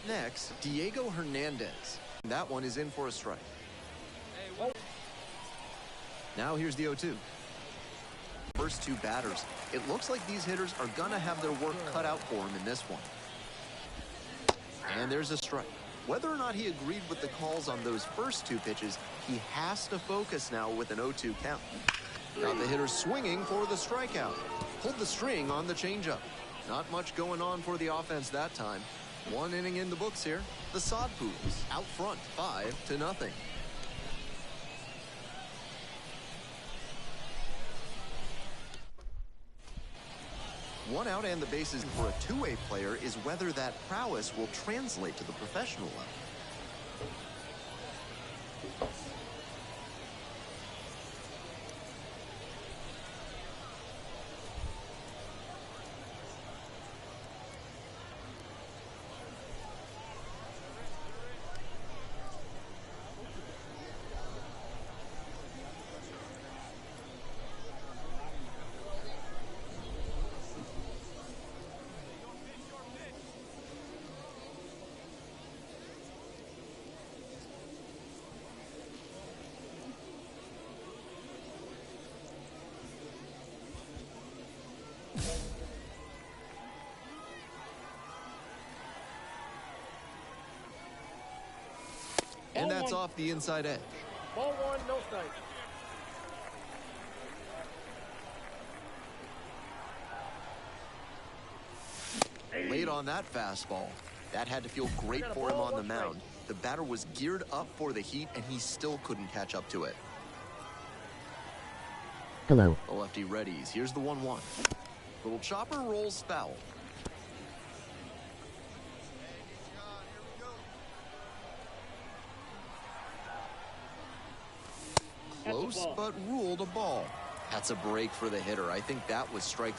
next, Diego Hernandez. That one is in for a strike. Now here's the 0-2. First two batters. It looks like these hitters are gonna have their work cut out for them in this one. And there's a strike. Whether or not he agreed with the calls on those first two pitches, he has to focus now with an 0-2 count. Got the hitter swinging for the strikeout. Pulled the string on the changeup. Not much going on for the offense that time. One inning in the books here. The Sod Poodles out front, 5-0. One out and the bases for a two-way player is whether that prowess will translate to the professional level. And that's off the inside edge. Ball one, no strike. Late on that fastball. That had to feel great for him on the mound. The batter was geared up for the heat, and he still couldn't catch up to it. Hello. The lefty readies. Here's the 1-1. Little chopper rolls foul. Close, but ruled a ball. That's a break for the hitter. I think that was strike.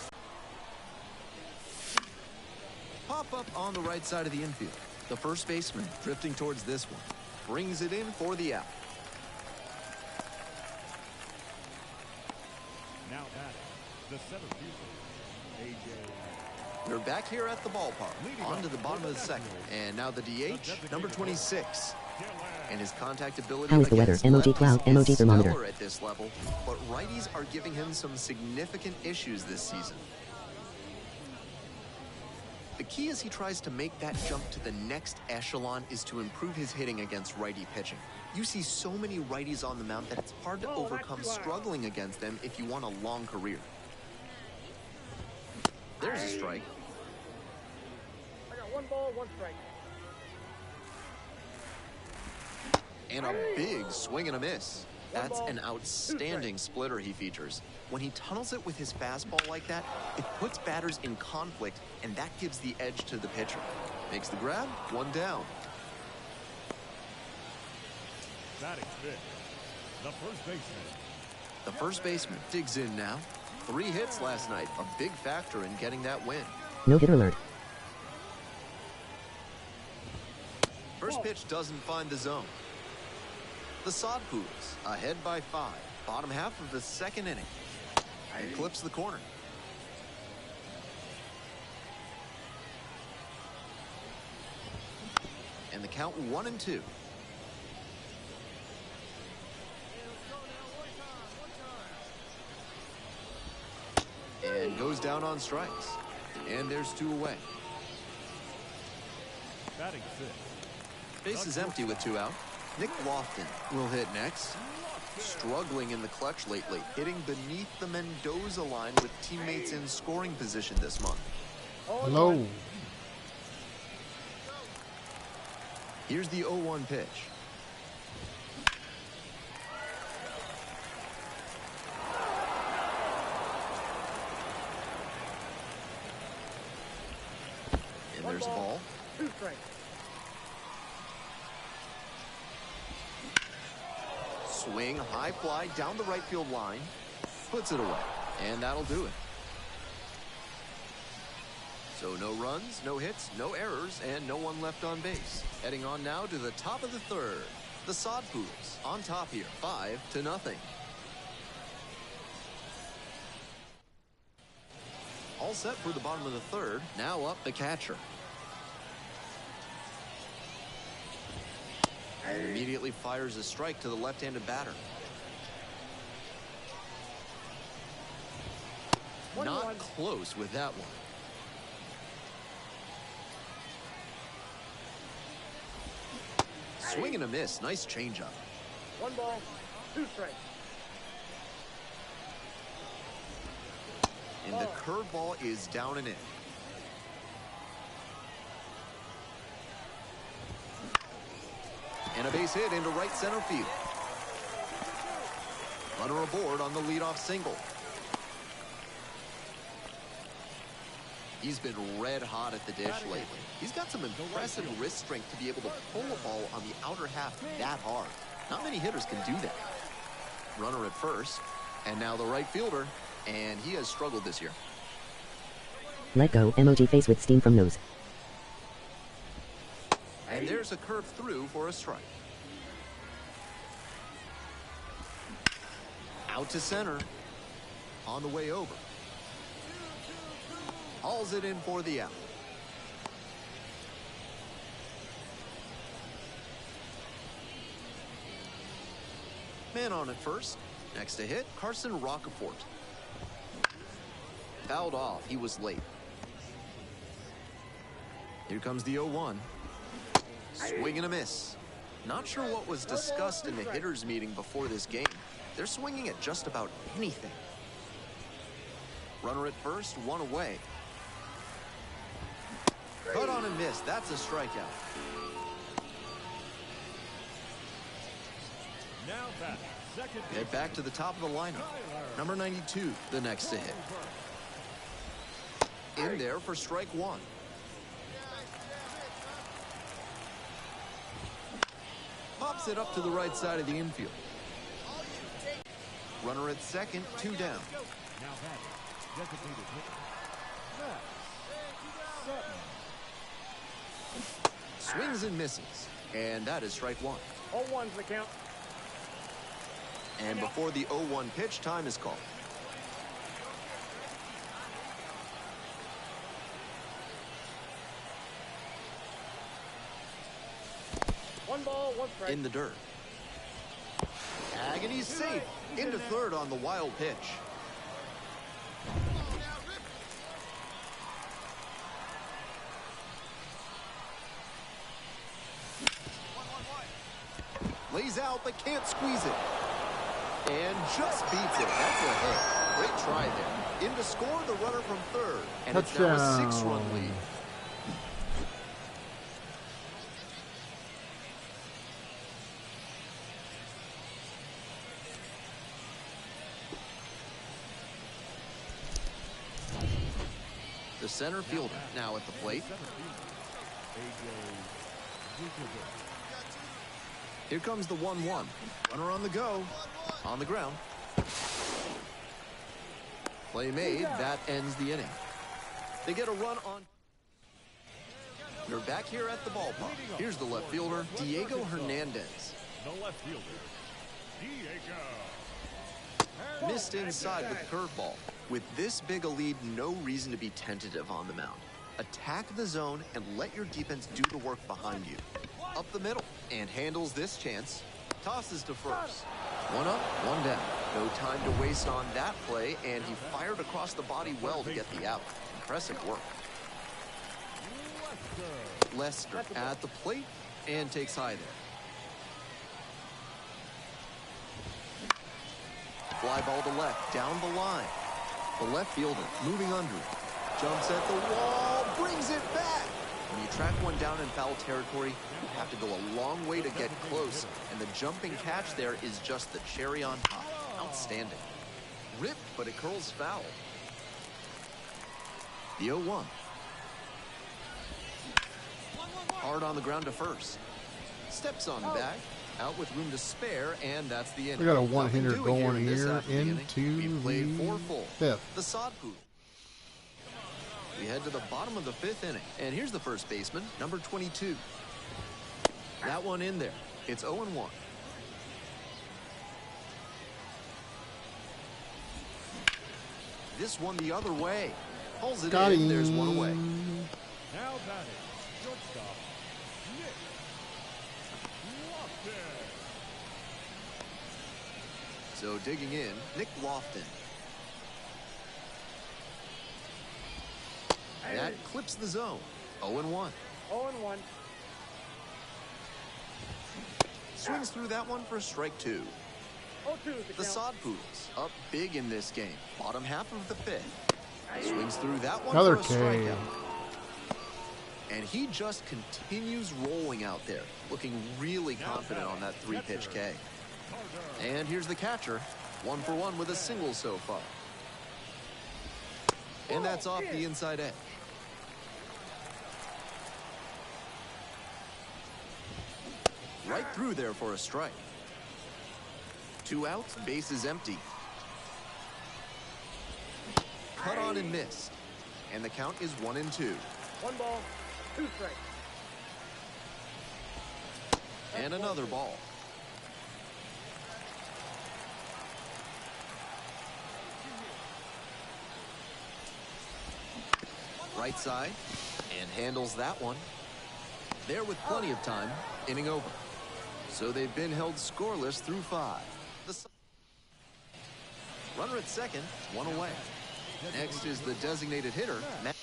Pop up on the right side of the infield. The first baseman drifting towards this one. Brings it in for the out. Now batting, the center fielder, A.J. We're back here at the ballpark. On to the bottom of the second. And now the DH, number 26. And his contact ability How is the weather? Emoji cloud, emoji thermometer. At this level, but righties are giving him some significant issues this season. The key as he tries to make that jump to the next echelon is to improve his hitting against righty pitching. You see so many righties on the mound that it's hard to overcome struggling against them if you want a long career. There's a strike. I got 1 ball, 1 strike. And a big swing and a miss. That's an outstanding splitter he features. When he tunnels it with his fastball like that, it puts batters in conflict, and that gives the edge to the pitcher. Makes the grab, 1 down. Batting fifth, the first baseman. The first baseman digs in now. 3 hits last night, a big factor in getting that win. No hitter alert. First pitch doesn't find the zone. The Sod Poodles ahead by 5. Bottom half of the second inning. And clips the corner. And the count 1-2. And goes down on strikes. And there's 2 away. Batting fifth. Base is empty with 2 out. Nick Lofton will hit next. Struggling in the clutch lately, hitting beneath the Mendoza line with teammates in scoring position this month. Hello. Here's the 0-1 pitch. And there's the ball. 2 strikes. Swing, high fly down the right field line. Puts it away. And that'll do it. So no runs, no hits, no errors, and no one left on base. Heading on now to the top of the third. The Sod Poodles on top here, 5-0. All set for the bottom of the third. Now up the catcher. And immediately fires a strike to the left-handed batter. Not close with that one. Swing and a miss. Nice changeup. 1 ball, 2 strikes. And the curveball is down and in. And a base hit into right center field. Runner aboard on the leadoff single. He's been red hot at the dish lately. He's got some impressive wrist strength to be able to pull a ball on the outer half that hard. Not many hitters can do that. Runner at first, and now the right fielder, and he has struggled this year. Let go. Emoji face with steam from nose. And there's a curve through for a strike. Out to center. On the way over. Hauls it in for the out. Man on at first. Next to hit, Carson Rocafort. Fouled off. He was late. Here comes the 0-1. Swing and a miss. Not sure what was discussed in the hitters meeting before this game. They're swinging at just about anything. Runner at first, 1 away. Cut on and miss. That's a strikeout. Now back. Second Get back to the top of the lineup. Number 92, the next to hit. In there for strike 1. Pops it up to the right side of the infield. Runner at second, 2 down. Now batting. Designated hitter. Sutton. Swings and misses. And that is strike 1. 0-1's the count. And before the 0-1 pitch, time is called. One ball, 1 strike. In the dirt. Tag, and he's safe. Into third on the wild pitch. Lays out, but can't squeeze it. And just beats it. That's a hit. Great try there. In to score the runner from third. And it's now a 6-run lead. The center fielder now at the plate. Here comes the 1-1. Runner on the go. On the ground. Play made. That ends the inning. They get a run on. We're back here at the ballpark. Here's the left fielder, Diego Hernandez. The left fielder, Diego. Missed inside with the curveball. With this big a lead, no reason to be tentative on the mound. Attack the zone and let your defense do the work behind you. Up the middle and handles this chance. Tosses to first. 1 up, 1 down. No time to waste on that play, and he fired across the body well to get the out. Impressive work. Lester at the plate and takes high there. Fly ball to left, down the line. The left fielder moving under it. Jumps at the wall, brings it back. When you track one down in foul territory, you have to go a long way to get close, and the jumping catch there is just the cherry on top. Outstanding. Ripped, but it curls foul. The 0-1. Hard on the ground to first. Steps on back. Out with room to spare, and that's the inning. We got a one-hitter Nothing doing going in this here half of the inning. into We played the 4 full. fifth. The sod poodle. We head to the bottom of the 5th inning, and here's the first baseman, number 22. That one in there. It's 0-1. This one the other way. Pulls it Got in. him. There's 1 away. Now batting, shortstop, So digging in, Nick Lofton. That clips the zone. 0-1. 0-1. Swings through that one for strike 2. 0-2 is the The count. Sod Poodles up big in this game. Bottom half of the 5th. Swings through that one Another for a K. strikeout. And he just continues rolling out there, looking really confident on that 3-pitch K. And here's the catcher, 1 for 1 with a single so far. And that's off the inside edge. Right through there for a strike. 2 outs, bases empty. Cut on and missed. And the count is 1-2. 1 ball, 2 strikes. And another ball. Right side, and handles that one. There with plenty of time, inning over. So they've been held scoreless through 5. Runner at second, 1 away. Next is the designated hitter, Max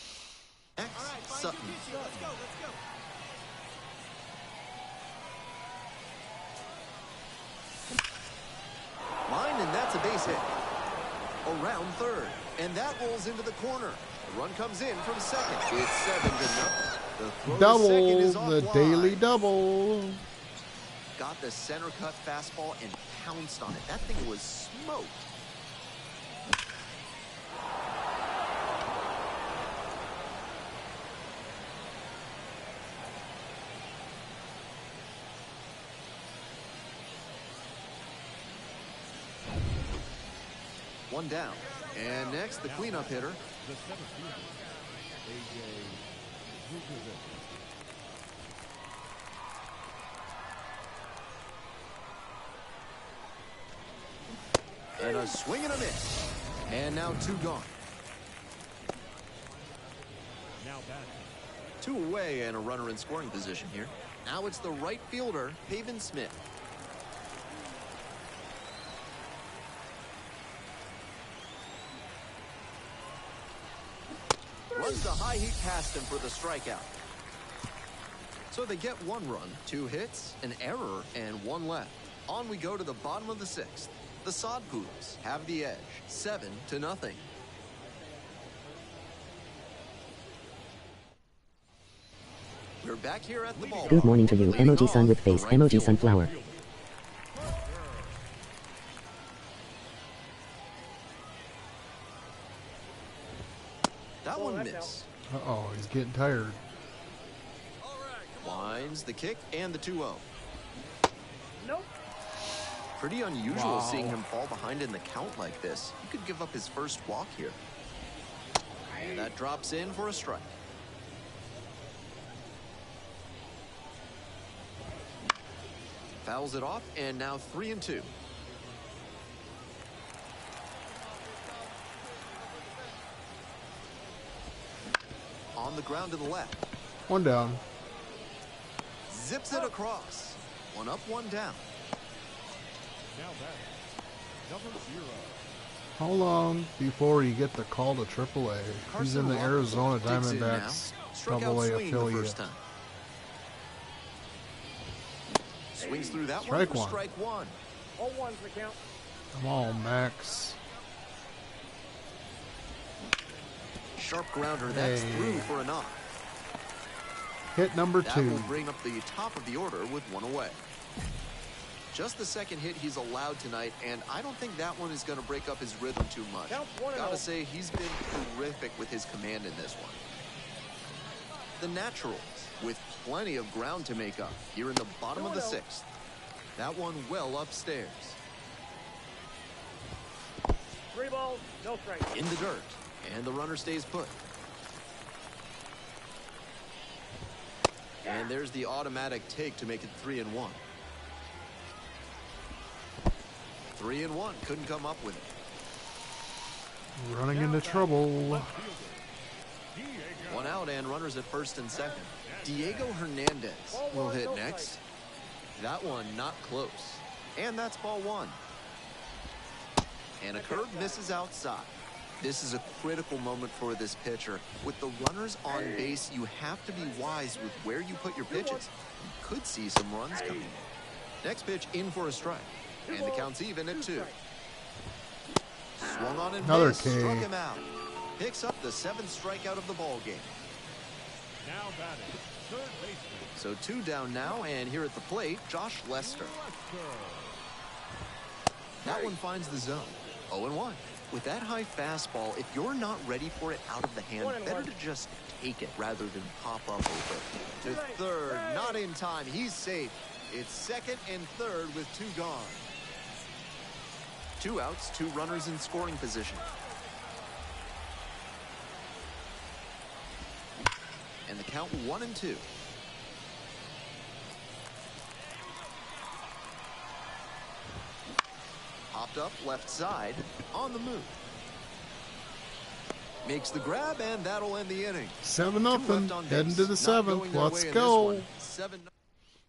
Sutton. Line, and that's a base hit. Around third, and that rolls into the corner. The run comes in from second. It's 7-0. The throw to second is Double, the offline. daily double. Got the center cut fastball and pounced on it. That thing was smoked. One down. And next, the cleanup hitter. The center fielder, A.J. Vukovic. And a swing and a miss. And now 2 gone. Now batting. 2 away and a runner in scoring position here. Now it's the right fielder, Pavin Smith. Runs the high heat past him for the strikeout. So they get 1 run, 2 hits, an error, and 1 left. On we go to the bottom of the 6th. The Sod Poodles have the edge, 7-0. We're back here at the ball. Good morning to you. Leading Emoji sun off, with face. the right Emoji fielder. sunflower. That Oh, one that's missed. Uh-oh, he's getting tired. Winds the kick and the 2-0. Nope. Pretty unusual Wow. seeing him fall behind in the count like this. He could give up his first walk here. And that drops in for a strike. Fouls it off, and now 3-2. On the ground to the left. 1 down. Zips it across. 1 up, 1 down. Now batting. Number 0. How long before you get the call to AAA? He's in the Carson Arizona digs in now. Diamondbacks Struck out AA swinging the affiliate. first time. Swings through that Strike one for one. strike 1. 0-1's the count. Come on, Max. Sharp grounder, that's Hey. through for a knock. Hit number That 2. will bring up the top of the order with 1 away. Just the second hit he's allowed tonight, and I don't think that one is going to break up his rhythm too much. Counts 1-0. Gotta say, he's been terrific with his command in this one. The Naturals, with plenty of ground to make up here in the bottom of the 6th. That one well upstairs. 3 balls, no strikes. In the dirt, and the runner stays put. And there's the automatic take to make it 3-1. 3-1, couldn't come up with it. Running into trouble. Left fielder, Diego. 1 out and runners at first and second. Diego Hernandez will hit next. That one not close. And that's ball one. And a curve misses outside. This is a critical moment for this pitcher. With the runners on base, you have to be wise with where you put your pitches. You could see some runs coming. Next pitch in for a strike. And the count's even at 2. Swung on and Another missed, K. struck him out. Picks up the 7th strikeout of the ball game. Now batting, third baseman. So 2 down now, and here at the plate, Josh Lester. That one finds the zone. 0-1. With that high fastball, if you're not ready for it out of the hand, better to just take it rather than pop up over it. To third, not in time. He's safe. It's second and third with 2 gone. 2 outs, 2 runners in scoring position. And the count 1-2. Popped up left side, on the move. Makes the grab, and that'll end the inning. 7-0. Heading to the 7th. Let's go. 7.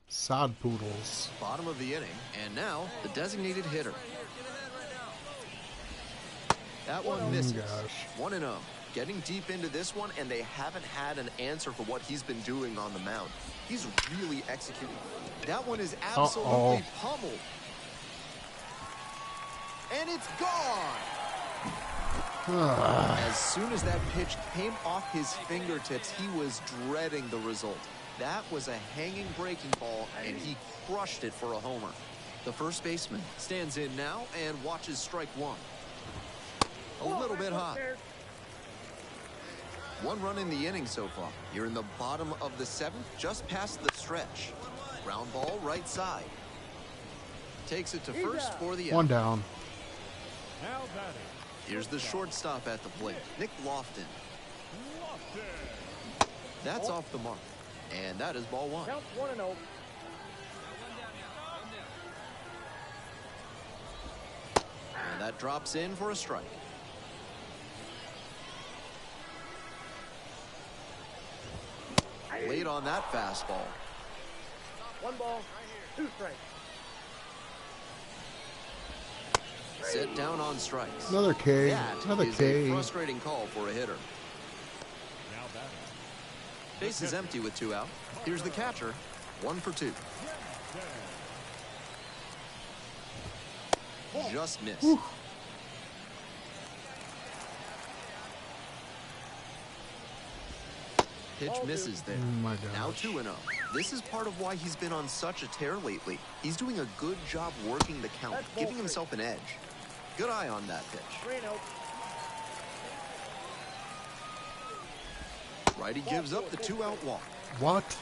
Sod Poodles. Bottom of the inning, and now the designated hitter. That one misses. Gosh. 1-0. Getting deep into this one, and they haven't had an answer for what he's been doing on the mound. He's really executing. That one is absolutely pummeled. And it's gone. As soon as that pitch came off his fingertips, he was dreading the result. That was a hanging breaking ball, and he crushed it for a homer. The first baseman stands in now and watches strike 1. A little bit hot. 1 run in the inning so far. You're in the bottom of the 7th, just past the stretch. Ground ball right side. Takes it to first for the out. 1 down. Now batting, Here's the shortstop at the plate, Nick Lofton. That's off the mark. And that is ball 1. Count 1-0. And that drops in for a strike. Late on that fastball. 1 ball, 2 strikes. Set down on strikes. Another K. That Another is K. a frustrating call for a hitter. now batting. Base is empty with 2 out. Here's the catcher. 1 for 2. Just missed. Whew. Pitch misses there. Oh my Now gosh. 2-0. This is part of why he's been on such a tear lately. He's doing a good job working the count, That's ball giving 3. himself an edge. Good eye on that pitch. 3-0. Righty gives up the 2-out walk. What?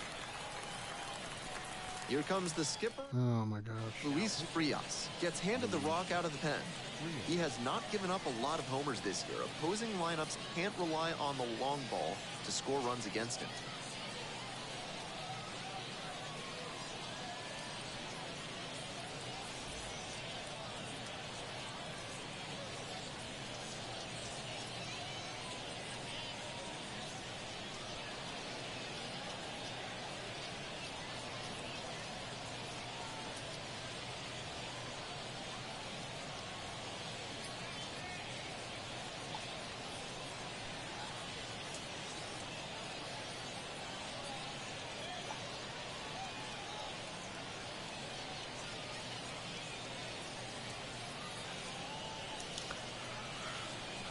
Here comes the skipper. Oh my gosh. Luis Frias gets handed the rock out of the pen. He has not given up a lot of homers this year. Opposing lineups can't rely on the long ball to score runs against him.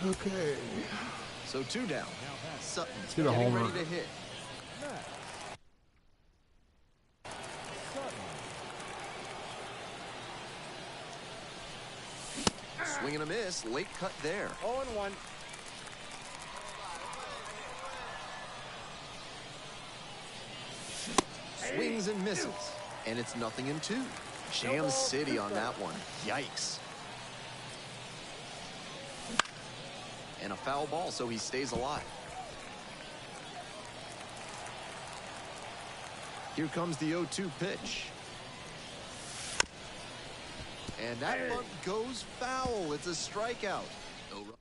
Okay. So 2 down. Sutton's Get a getting homer. ready to hit. Swing and a miss. Late cut there. 0-1. Swings and misses. And it's 0-2. Jam City on that one. Yikes. And a foul ball, so he stays alive. Here comes the 0-2 pitch. And that bunt goes foul. It's a strikeout. No run.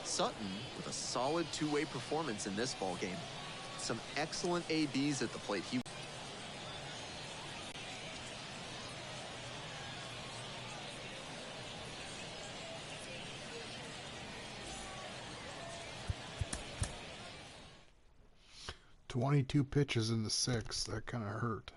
Sutton with a solid 2-way performance in this ball game. Some excellent ABs at the plate. 22 pitches in the sixth. That kind of hurt.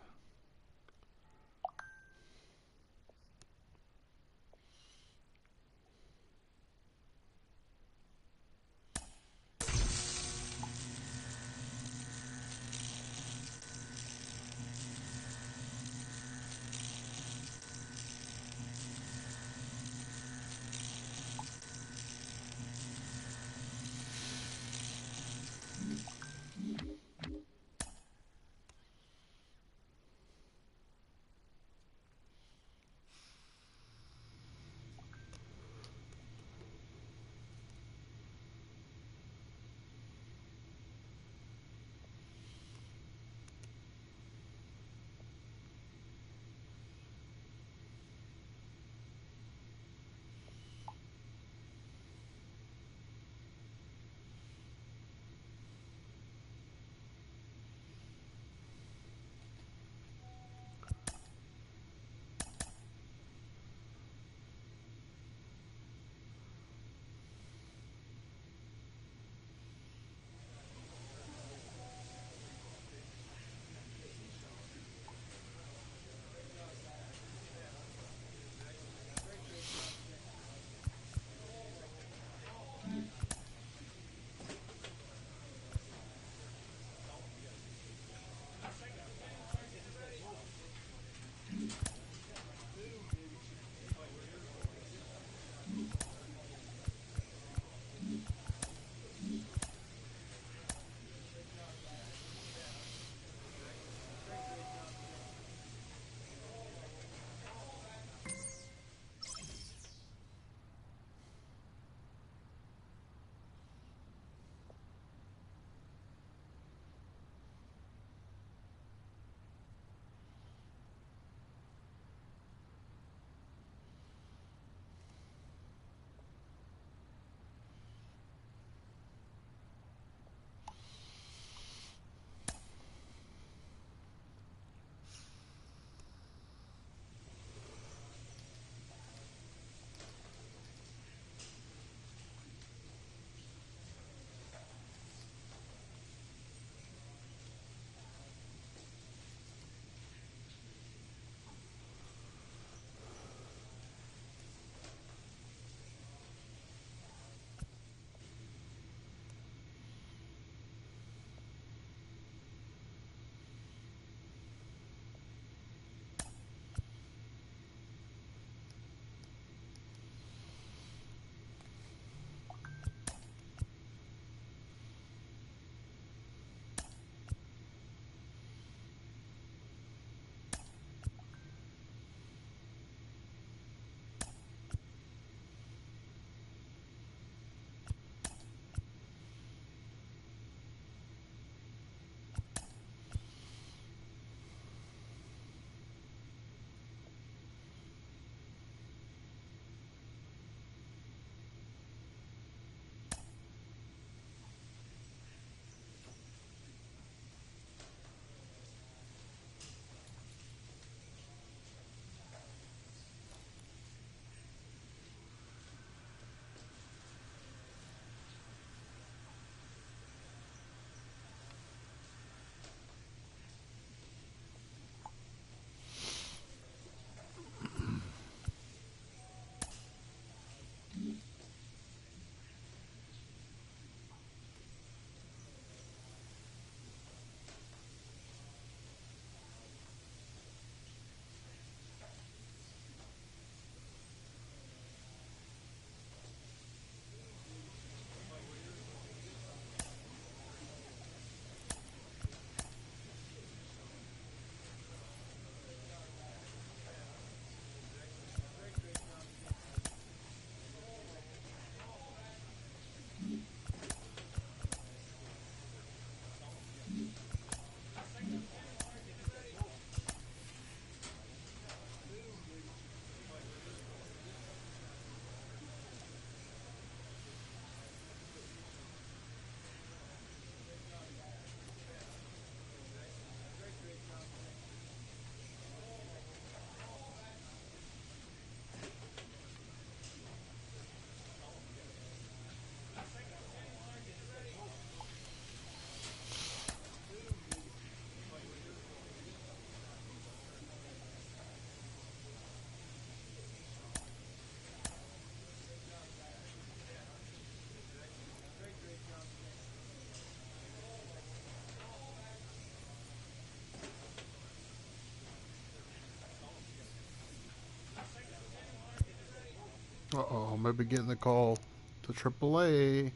Uh-oh, maybe getting the call to AAA.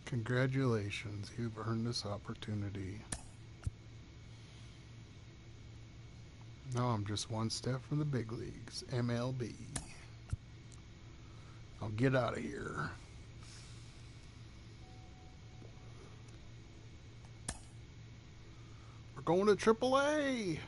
Congratulations, you've earned this opportunity. Now I'm just one step from the big leagues, MLB. I'll get out of here. We're going to AAA.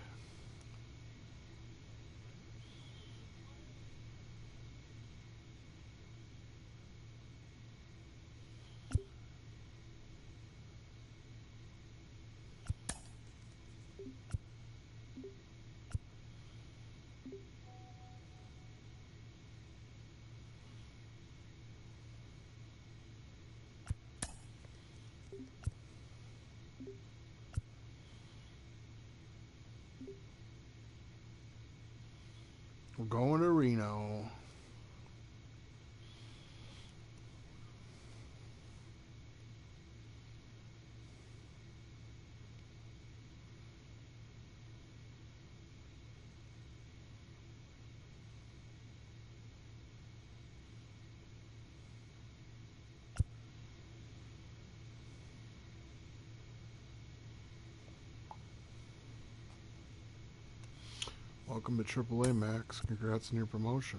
We're going to Reno. Welcome to AAA, Max. Congrats on your promotion.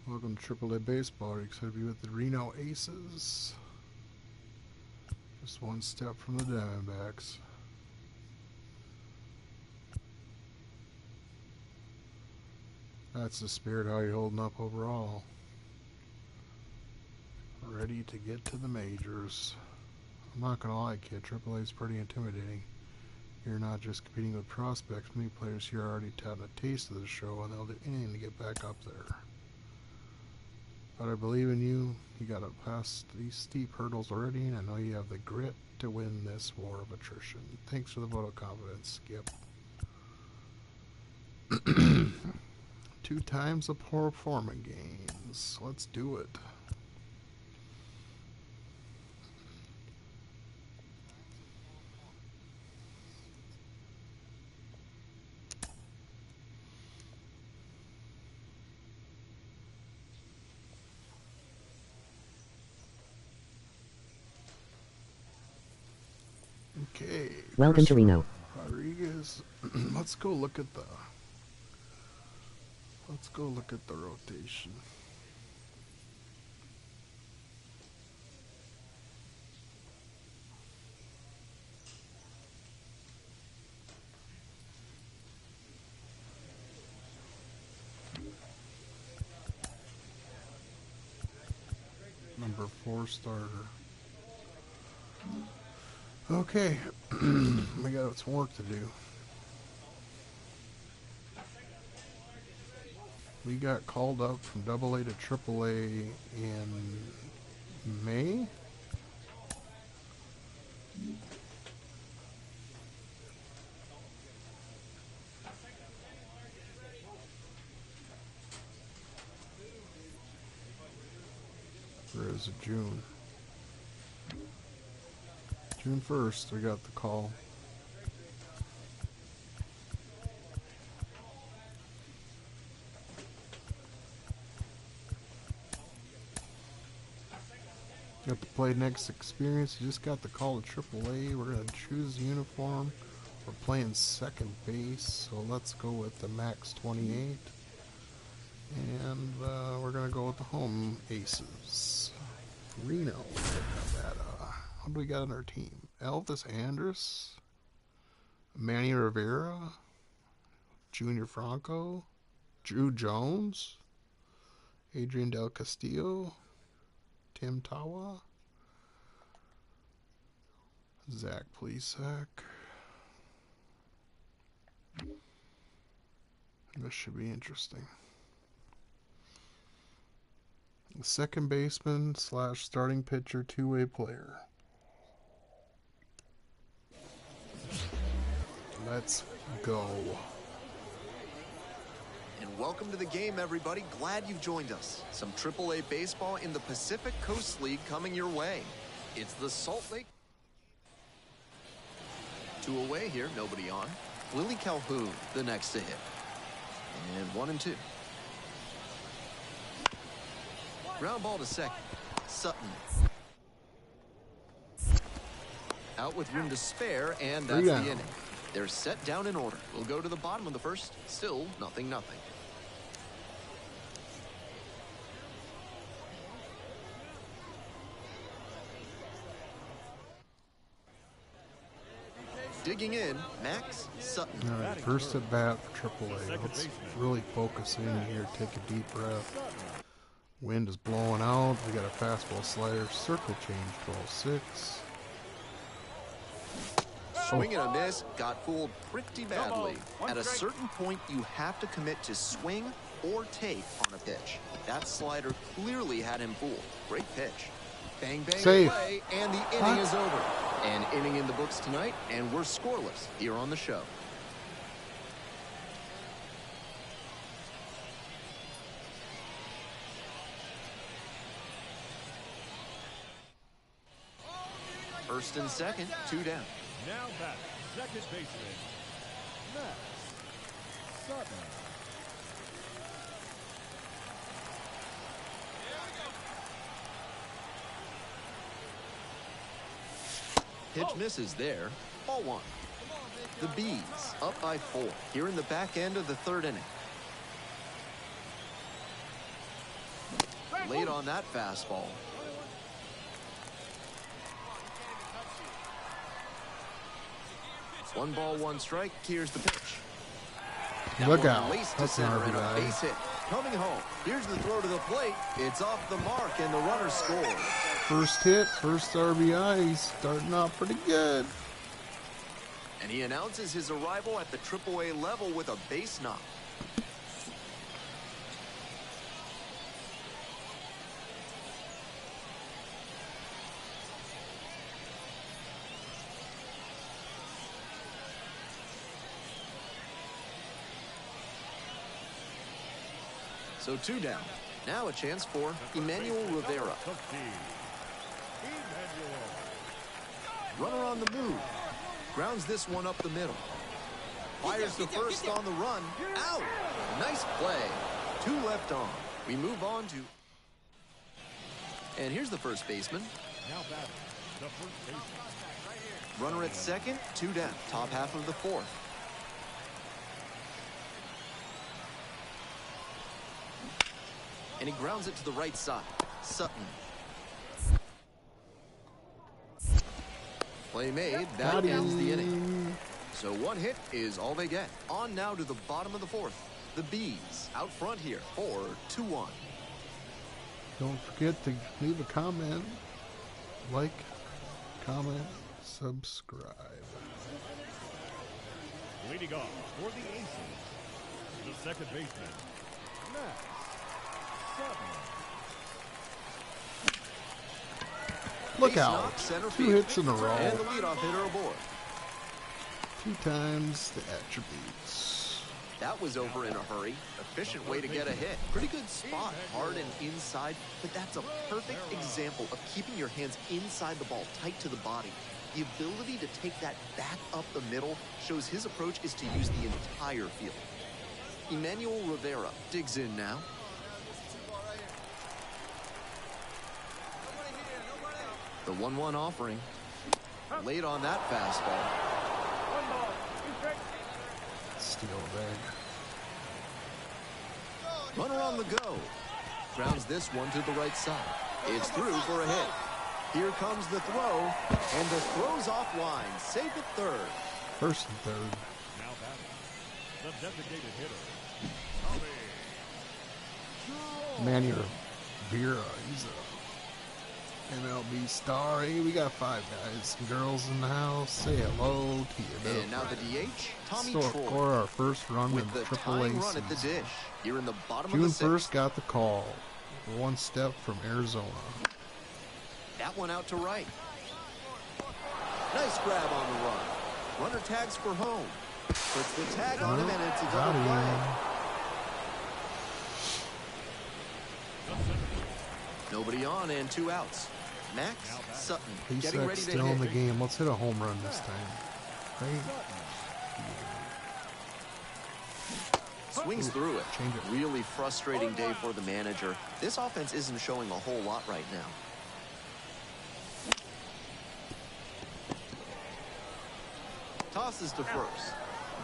Welcome to AAA Baseball. Are you excited to be with the Reno Aces? Just one step from the Diamondbacks. That's the spirit. How you holding up overall? Ready to get to the majors. I'm not gonna lie, kid. AAA is pretty intimidating. You're not just competing with prospects. Many players here are already had a taste of the show, and they'll do anything to get back up there. But I believe in you. You got to pass these steep hurdles already, and I know you have the grit to win this war of attrition. Thanks for the vote of confidence, Skip. 2 times the performance gains. Let's do it. Okay. Welcome to Reno. Rodriguez. Let's go look at the rotation. Number 4 starter. Okay, we got some work to do. We got called up from AA to AAA in May. Or is it June? June 1st, we got the call. Got the play next experience. You just got the call to AAA. We're going to choose the uniform. We're playing second base, so let's go with the Max 28. And we're going to go with the home aces. Reno, Nevada. What do we got on our team? Elvis Andrus, Manny Rivera, Junior Franco, Drew Jones, Adrian Del Castillo, Tim Tawa, Zach Plesac. This should be interesting. Second baseman / starting pitcher, two-way player. Let's go. And welcome to the game, everybody. Glad you've joined us. Some AAA baseball in the Pacific Coast League coming your way. It's the Salt Lake. 2 away here, nobody on. Willie Calhoun, the next to hit. And 1-2. Ground ball to second. Sutton. Out with room to spare, and that's the inning. They're set down in order. We'll go to the bottom of the first. Still 0-0. Digging in, Max Sutton. All right, first at bat for AAA. Let's really focus in here. Take a deep breath. Wind is blowing out. We got a fastball slider. Circle change, 12-6. Swing and a miss. Got fooled pretty badly. At a certain point, you have to commit to swing or take on a pitch. That slider clearly had him fooled. Great pitch. Bang, bang, Safe. play, and the inning is over. An inning in the books tonight, and we're scoreless here on the show. First and second, 2 down. Now back, second baseman, Max Sutton. Pitch misses there. Ball 1. The Bees up by 4 here in the back end of the 3rd inning. Late on that fastball. One ball, one strike. Here's the pitch. Look out. Lace to That's an center and a RBI. base hit. Coming home. Here's the throw to the plate. It's off the mark, and the runner scores. First hit, first RBI. He's starting off pretty good. And he announces his arrival at the AAA level with a base knock. So 2 down. Now a chance for Emmanuel Rivera. Runner on the move. Grounds this one up the middle. Fires the first on the run. Out! Nice play. 2 left on. We move on to... And here's the first baseman. Now batting, the first baseman. Runner at second, 2 down. Top half of the 4th. And he grounds it to the right side. Sutton. Play made. That ends the inning. So 1 hit is all they get. On now to the bottom of the 4th. The Bees out front here for 2-1. Don't forget to leave a comment, like, comment, subscribe. Leading off for the Aces, the second baseman, Max Sutton. Look Base out. knock, center 2 field. hits in a row. And the leadoff hitter aboard. 2 times the attributes. That was over in a hurry. Efficient way to get a hit. Pretty good spot, hard and inside, but that's a perfect example of keeping your hands inside the ball, tight to the body. The ability to take that back up the middle shows his approach is to use the entire field. Emmanuel Rivera digs in now. The 1-1 offering. Late on that fastball. Steal bag. Runner on the go. Grounds this one to the right side. It's through for a hit. Here comes the throw, and the throw's offline. Safe at third. First and third. Now batting, the designated hitter, Manny Rivera. He's MLB star. Hey, we got 5 guys and girls in the house. Say hello to your little And now the DH, Tommy Score Troy. our first run With in the AAA tying run at the season. dish. Here in the bottom June of the 1st 6th. got the call. One step from Arizona. That one out to right. Nice grab on the run. Runner tags for home. Puts the tag on him, and it's a Got double play. him. Nobody on and 2 outs. Max Sutton getting Pesak's ready to still in the hit. game. Let's hit a home run this time. Right? Swings through it. Change it. Really frustrating day for the manager. This offense isn't showing a whole lot right now. Tosses to first.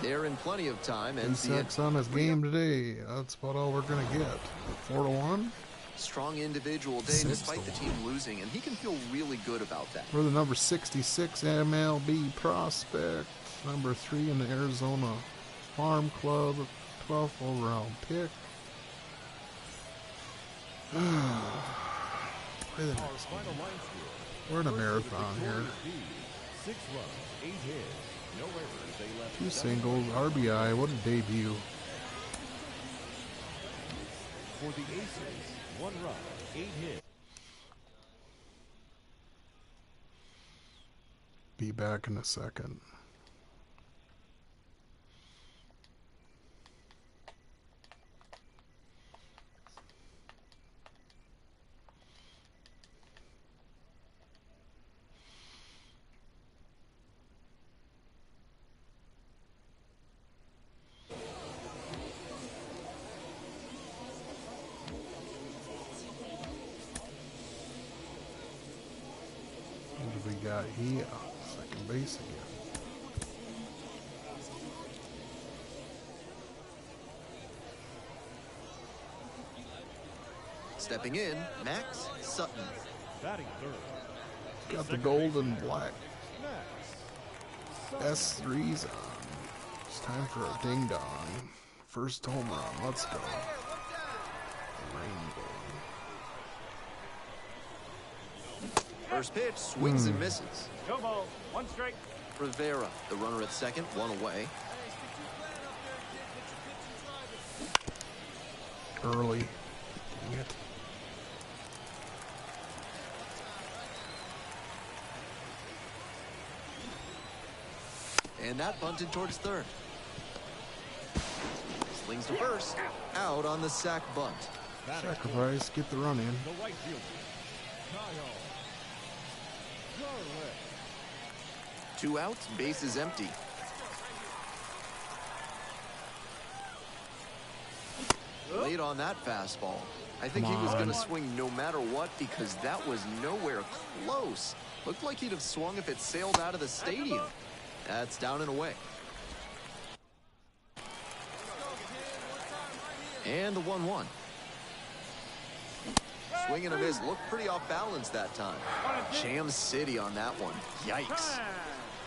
They're in plenty of time, and Pesak's on his game today. That's about all we're going to get. 4-1. strong individual day 6-1. despite the team losing, and he can feel really good about that. We're the number 66 MLB prospect. Number 3 in the Arizona Farm Club. 12th overall pick. Play the Our next final game. line score. We're in a First marathon to the here. victorious team. 6 runs, 8 hits, no errors. They left 2 7 singles, RBI. What a debut. for the Aces. 1 run, 8 hits. Be back in a second. What do we got here? Second base again. Stepping in, Max Sutton. Batting third. Got the gold and black Max. S3s on. It's time for a ding dong. First home run. Let's go. Rainbow. First pitch, swings and misses. Go ball. 1 strike. Rivera, the runner at second, 1 away. Early. Dang it. And that bunted towards third. Slings to first. Out on the sac bunt. Sacrifice. Get the run in. The right fielder. Kyle. Garland. 2 outs, base is empty. Late on that fastball. I think he was going to swing no matter what because that was nowhere close. Looked like he'd have swung if it sailed out of the stadium. That's down and away. And the 1-1. Swing and a miss. Looked pretty off balance that time. Jam City on that one. Yikes.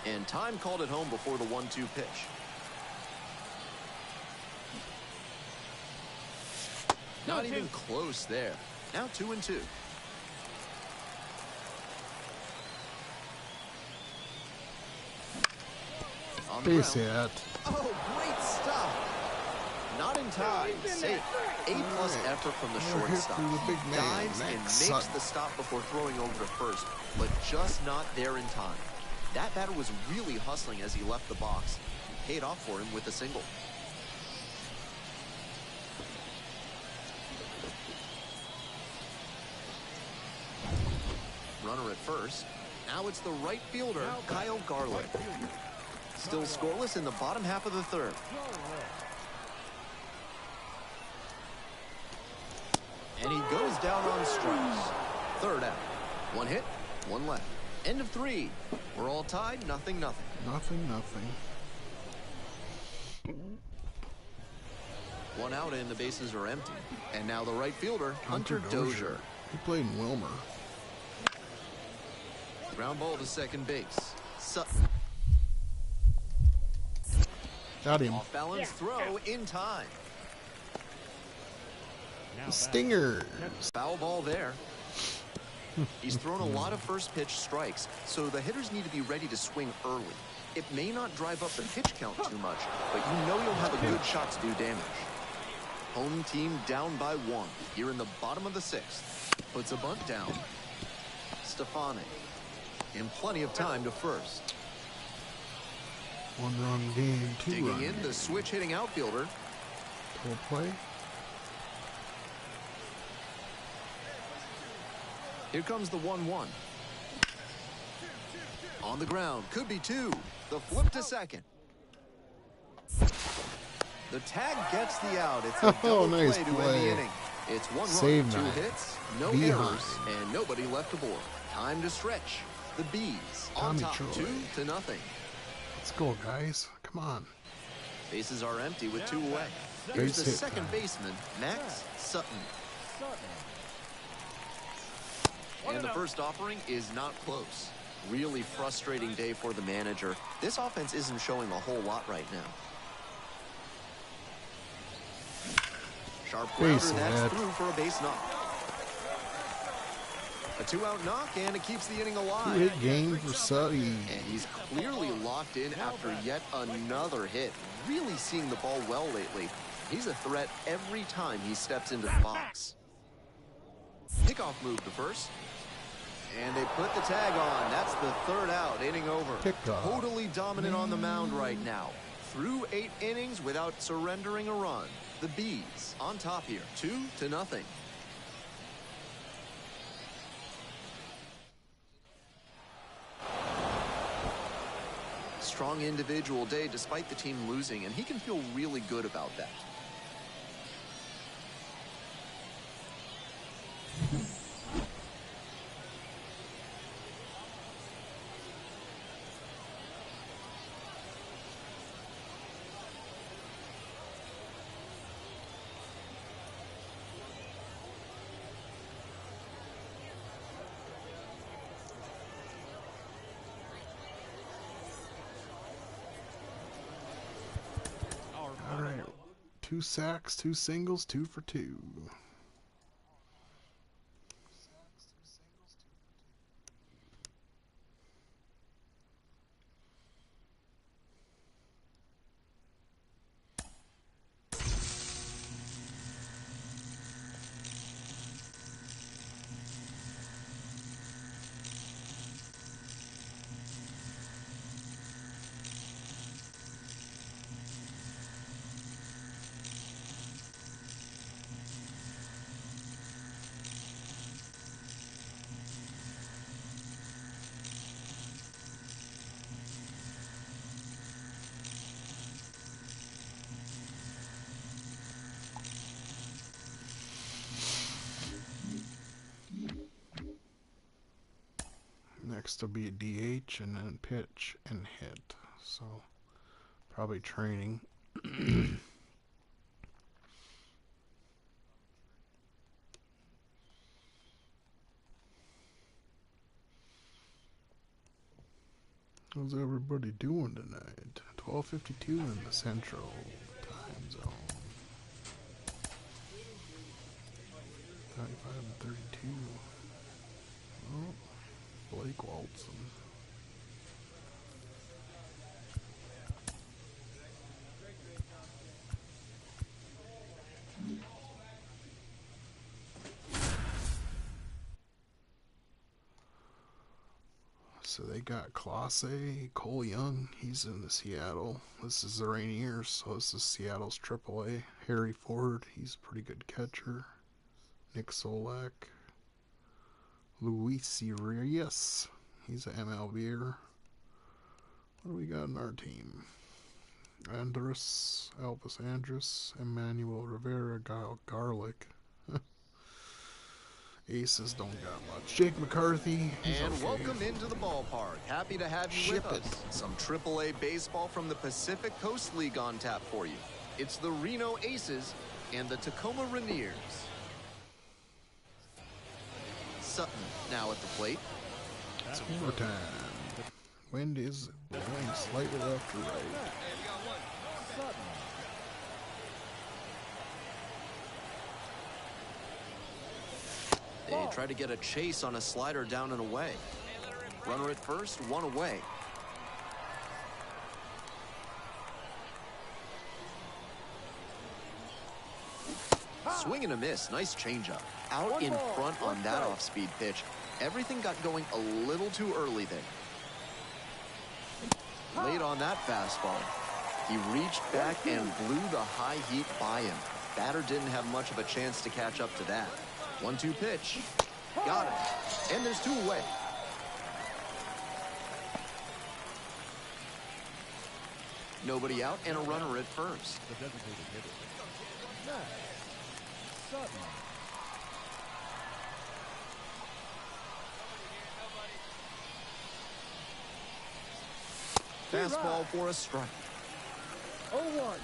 And time called it home before the 1-2 pitch. Not even close there. Now 2-2. On the Base ground. hit. Oh, great stuff. Not in time. Safe. A-plus effort from the Hit shortstop. through the big man, Dives and Max makes Sutton. the stop before throwing over to first, but just not there in time. That batter was really hustling as he left the box. Paid off for him with a single. Runner at first. Now it's the right fielder, Kyle Garland. Still scoreless in the bottom half of the third. And he goes down on strikes. Third out. 1 hit, 1 left. End of 3. We're all tied, 0-0. Nothing. 1 out and the bases are empty. And now the right fielder, Hunter Dozier. He played in Wilmer. Ground ball to second base. Sutton. Got him. Off balance throw in time. Now The Stingers. Foul ball there. He's thrown a lot of first pitch strikes, so the hitters need to be ready to swing early. It may not drive up the pitch count too much, but you know you'll have a good shot to do damage. Home team down by 1 here in the bottom of the 6th. Puts a bunt down. Stefani in plenty of time to first. 1-run game, 2-run Digging in, game. the switch hitting outfielder. Pull play. Here comes the 1-1. On the ground, could be 2. The flip to second. The tag gets the out. It's a double nice play to end play. the inning. It's 1 Save run, 2 night. hits, no Behind. errors, and nobody left aboard. Time to stretch. The Bees on Tommy top, Troy. 2-0. Let's go, guys. Come on. Bases are empty with 2 away. Base Here's the hit second time. baseman, Max Sutton. Sutton. And the first offering is not close. Really frustrating day for the manager. This offense isn't showing a whole lot right now. Sharp grounder, Base that's hit. through for a base knock. A 2-out knock, and it keeps the inning alive. 2-hit game for Sutton. And he's clearly locked in after yet another hit. Really seeing the ball well lately. He's a threat every time he steps into the box. Kickoff move to first. And they put the tag on. That's the 3rd out, inning over. Kickoff. Totally dominant on the mound right now. Through 8 innings without surrendering a run. The Bees on top here, 2-0. Strong individual day despite the team losing, and he can feel really good about that. All right. 2 sacks, 2 singles, 2 for 2. Next will be a DH and then pitch and hit. So probably training. How's everybody doing tonight? 12:52 in the Central Time Zone. 35 and 32. Oh, Blake Walton. So they got Clase, Cole Young, he's in the Seattle. This is the Rainiers, so this is Seattle's AAA. Harry Ford, he's a pretty good catcher. Nick Solak. Luis Reyes, he's an MLBer. What do we got in our team? Andres, Elvis Andrus, Emmanuel Rivera, Garlic. Aces don't got much. Jake McCarthy. He's And okay. welcome into the ballpark. Happy to have you Ship with us. Some AAA baseball from the Pacific Coast League on tap for you. It's the Reno Aces and the Tacoma Rainiers. Sutton now at the plate. It's overtime. Wind is blowing slightly left to right. Sutton. They They try to get a chase on a slider down and away. Runner at first, one away. Swing and a miss. Nice changeup. Out in front on that off-speed pitch. Everything got going a little too early there. Late on that fastball. He reached back and blew the high heat by him. Batter didn't have much of a chance to catch up to that. 1-2 pitch. Got it. And there's two away. Nobody out and a runner at first. The designated hitter. Next, Sutton. Fastball for a strike. 0-1.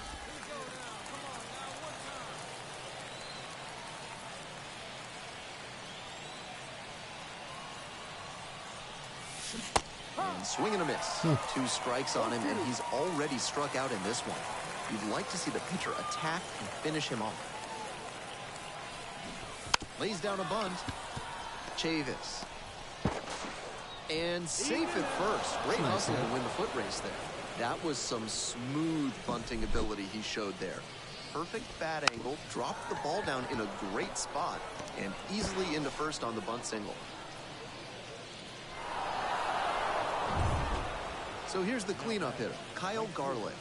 And swing and a miss. 2 strikes on him, and he's already struck out in this one. You'd like to see the pitcher attack and finish him off. Lays down a bunt. Chavis. And safe at first. Great hustle to win the foot race there. That was some smooth bunting ability he showed there. Perfect bat angle, dropped the ball down in a great spot, and easily into first on the bunt single. So here's the cleanup hitter, Kyle Garland.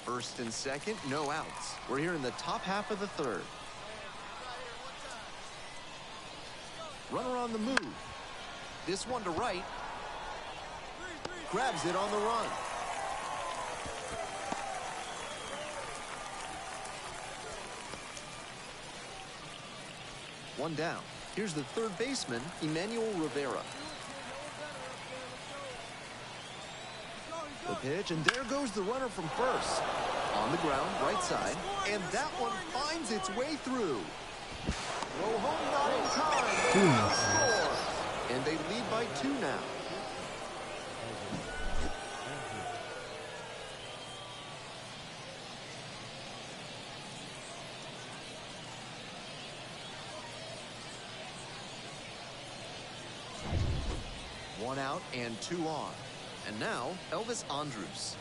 First and second, no outs. We're here in the top half of the third. Runner on the move. This one to right. Grabs it on the run. One down. Here's the third baseman, Emmanuel Rivera. The pitch, and there goes the runner from first. On the ground, right side, and that one finds its way through. Throw home, not in time. Score. And they lead by 2 now. One out and 2 on. And now, Elvis Andrus.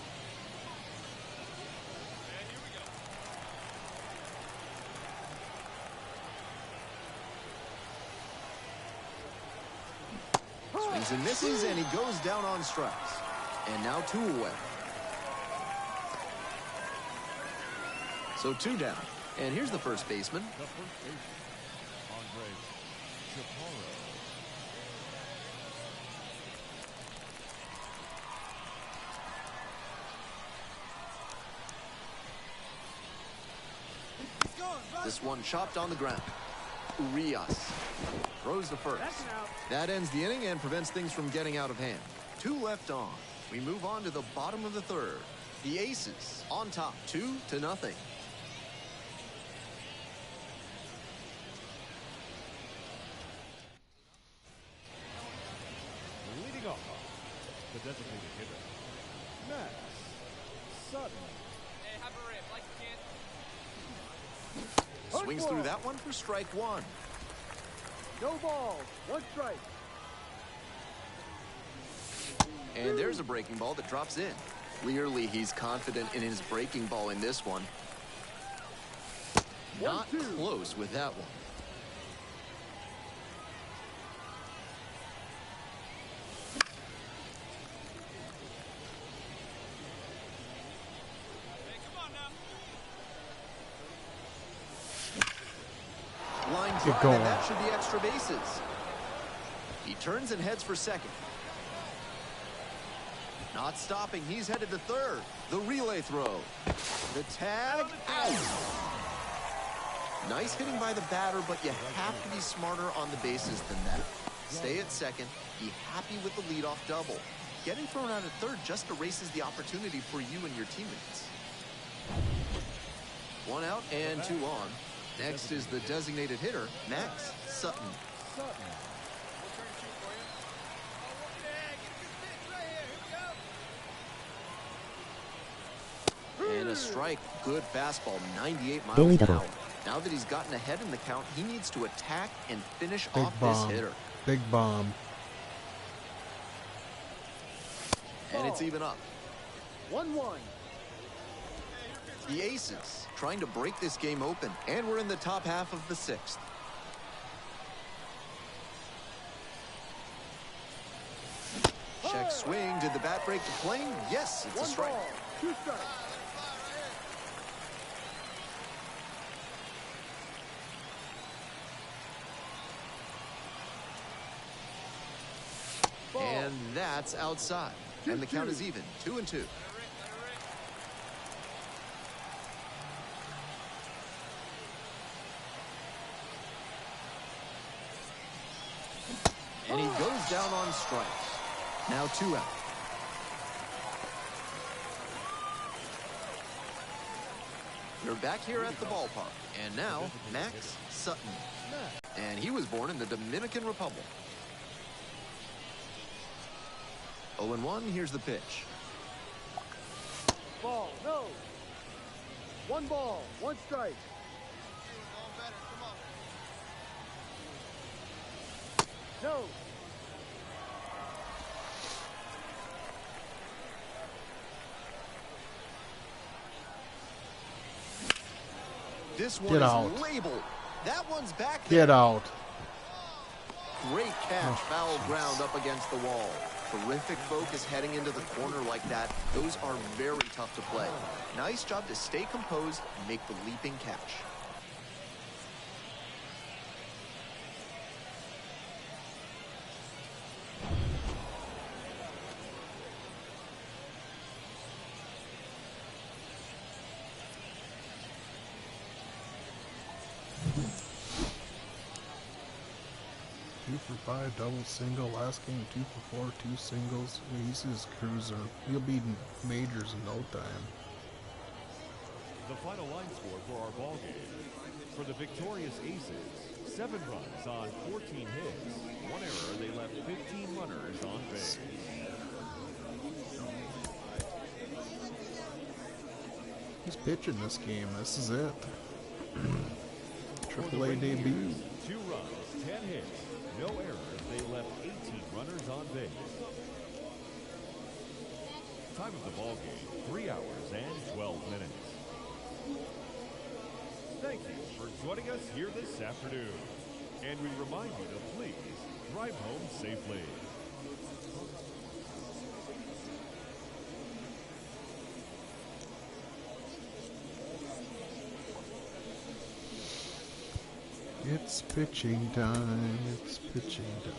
Swings and misses, and he goes down on strikes. And now 2 away. So 2 down. And here's the first baseman. The first baseman, Andre Chaparro. This one chopped on the ground. Urias throws the first. That ends the inning and prevents things from getting out of hand. 2 left on. We move on to the bottom of the third. The Aces on top, 2-0. Leading off, the designated hitter, Max Sutton. Swings through that one for strike 1. No balls. 1 strike. And there's a breaking ball that drops in. Clearly, he's confident in his breaking ball in this one. Not close with that one. Line drive, and that should be extra bases. He turns and heads for second. Not stopping, he's headed to third. The relay throw. The tag, out. Nice hitting by the batter, but you have to be smarter on the bases than that. Stay at second, be happy with the leadoff double. Getting thrown out at third just erases the opportunity for you and your teammates. 1 out and 2 on. Next is the designated hitter, Max Sutton. And a strike. Good fastball, 98 miles Daily an double. hour. Now that he's gotten ahead in the count, he needs to attack and finish Big off bomb. this hitter. Big bomb. And it's even up. 1-1. The Aces trying to break this game open, and we're in the top half of the sixth. Check swing. Did the bat break the plane? Yes, it's a One strike. ball, 2 strikes. Ball. And that's outside. And the count is even, 2-2. And he goes down on strikes. Now 2 out. They're back here at the ballpark. And now, Max Sutton. And he was born in the Dominican Republic. 0-1, here's the pitch. Ball, no. 1 ball, 1 strike. No. This one Get is out. labeled. That one's back there. Get out. Great catch, foul ground up against the wall. Terrific focus heading into the corner like that. Those are very tough to play. Nice job to stay composed and make the leaping catch. Two for 5, double, single. Last game, 2 for 4, 2 singles. He's just cruising. He'll be in majors in no time. The final line score for our ball game. For the victorious Aces, 7 runs on 14 hits. 1 error, they left 15 runners on base. He's pitching this game. This is it. AAA debut. 2 runs, 10 hits, no errors, they left 18 runners on base. Time of the ball game, 3 hours and 12 minutes. Thank you for joining us here this afternoon. And we remind you to please drive home safely. It's pitching time. It's pitching time.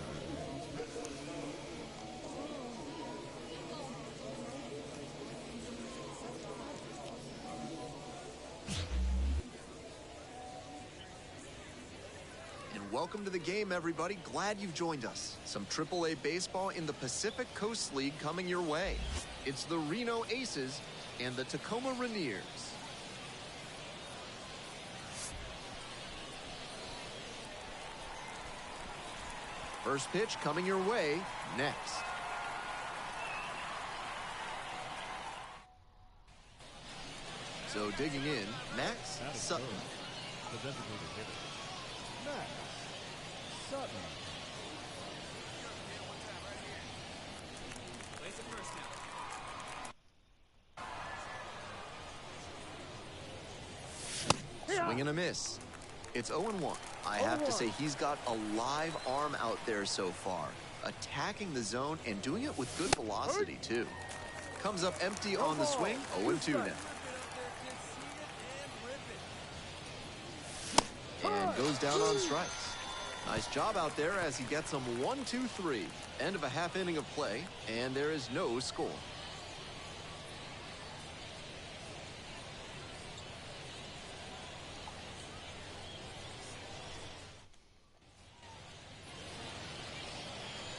And welcome to the game, everybody. Glad you've joined us. Some AAA baseball in the Pacific Coast League coming your way. It's the Reno Aces and the Tacoma Rainiers. First pitch coming your way next. So digging in, Max Sutton. The designated hitter, Max Sutton. Swing and a miss. It's 0-1. I have to say he's got a live arm out there so far. Attacking the zone and doing it with good velocity too. Comes up empty on the swing. 0-2 now. And goes down on strikes. Nice job out there as he gets them 1-2-3. End of a half inning of play, and there is no score.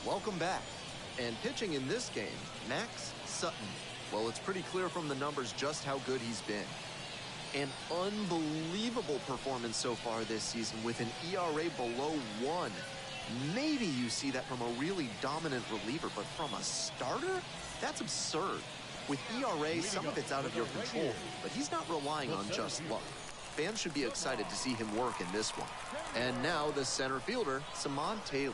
Welcome back. And pitching in this game, Max Sutton. Well, it's pretty clear from the numbers just how good he's been. An unbelievable performance so far this season with an ERA below 1. Maybe you see that from a really dominant reliever, but from a starter? That's absurd. With ERA, some of it's out of your control, but he's not relying on just luck. fans should be excited to see him work in this one. And now the center fielder, Simon Taylor.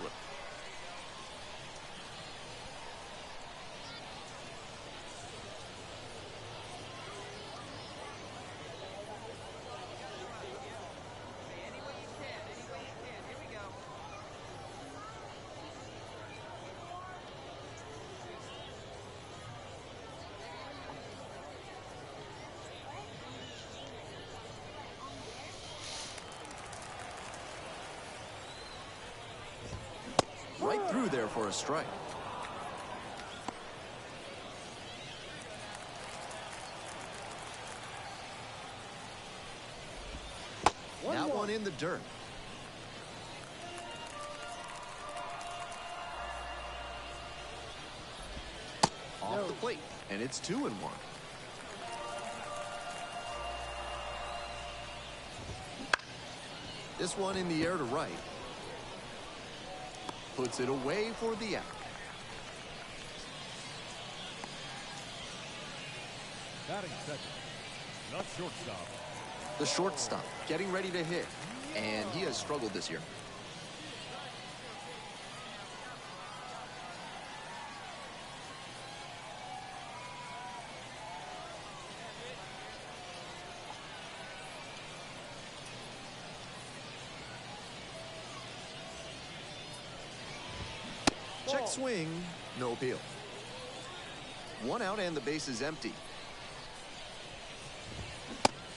Right through there for a strike. That one in the dirt. Off the plate, and it's 2-1. This one in the air to right. Puts it away for the out. Batting second, not shortstop. The shortstop getting ready to hit, and he has struggled this year. Check swing, no appeal. 1 out and the base is empty.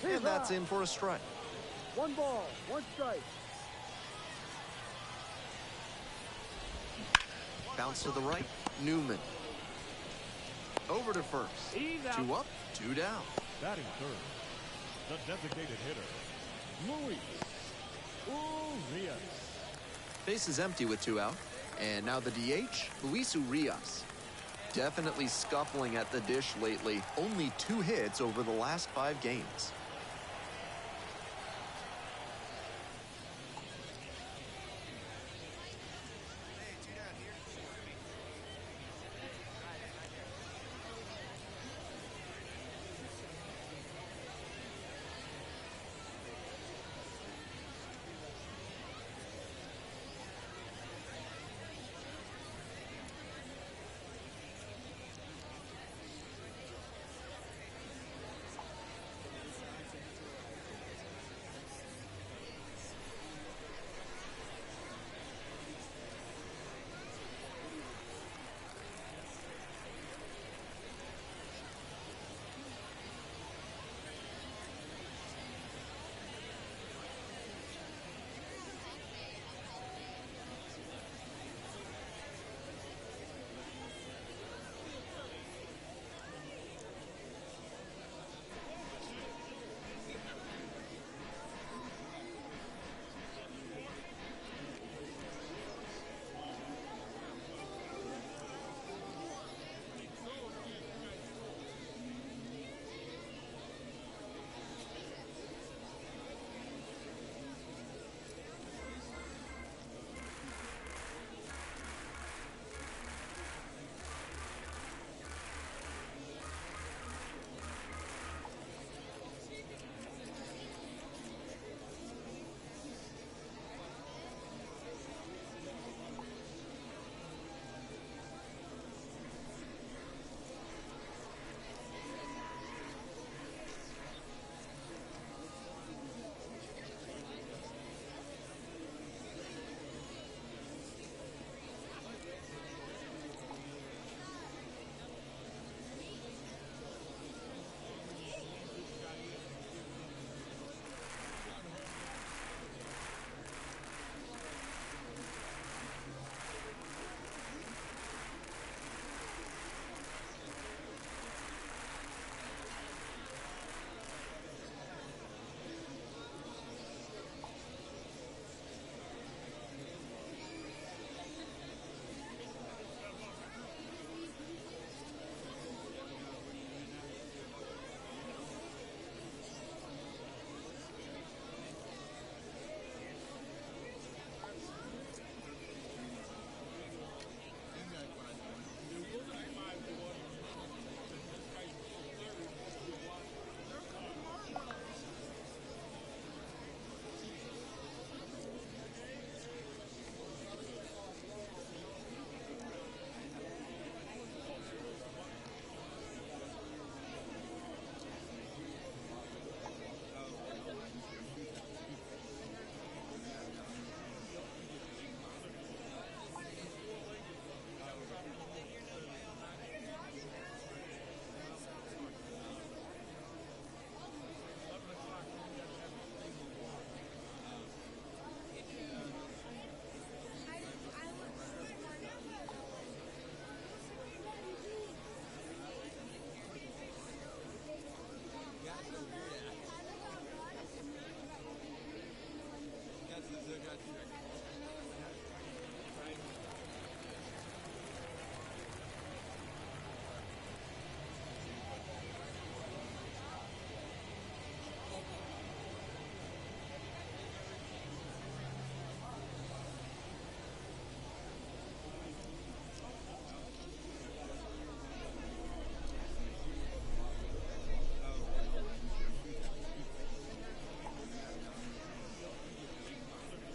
And that's in for a strike. 1 ball, 1 strike. Bounce to the right, Newman. Over to first. 2 up, 2 down. Batting third, the designated hitter, Luis Urias. Base is empty with 2 out. And now the DH, Luis Urias. Definitely scuffling at the dish lately. Only 2 hits over the last 5 games.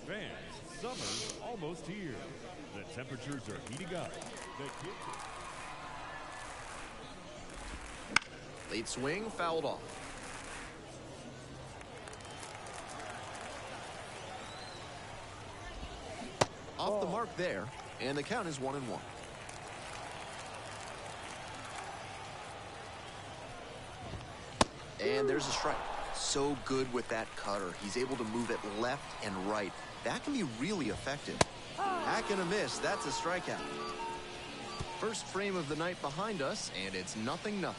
Fans, summer's almost here. The temperatures are heating up. The kids Late swing, fouled off. Off the mark there, and the count is 1-1. And there's a strike. So good with that cutter. He's able to move it left and right. That can be really effective. Hack and a miss. That's a strikeout. First frame of the night behind us, and it's 0-0.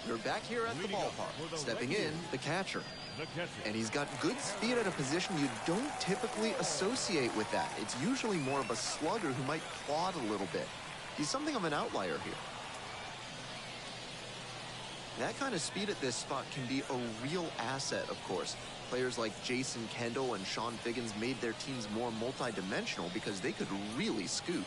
We're back here at the ballpark. Stepping in, the catcher. And he's got good speed at a position you don't typically associate with that. It's usually more of a slugger who might plod a little bit. He's something of an outlier here. That kind of speed at this spot can be a real asset, of course. Players like Jason Kendall and Sean Figgins made their teams more multi-dimensional because they could really scoot.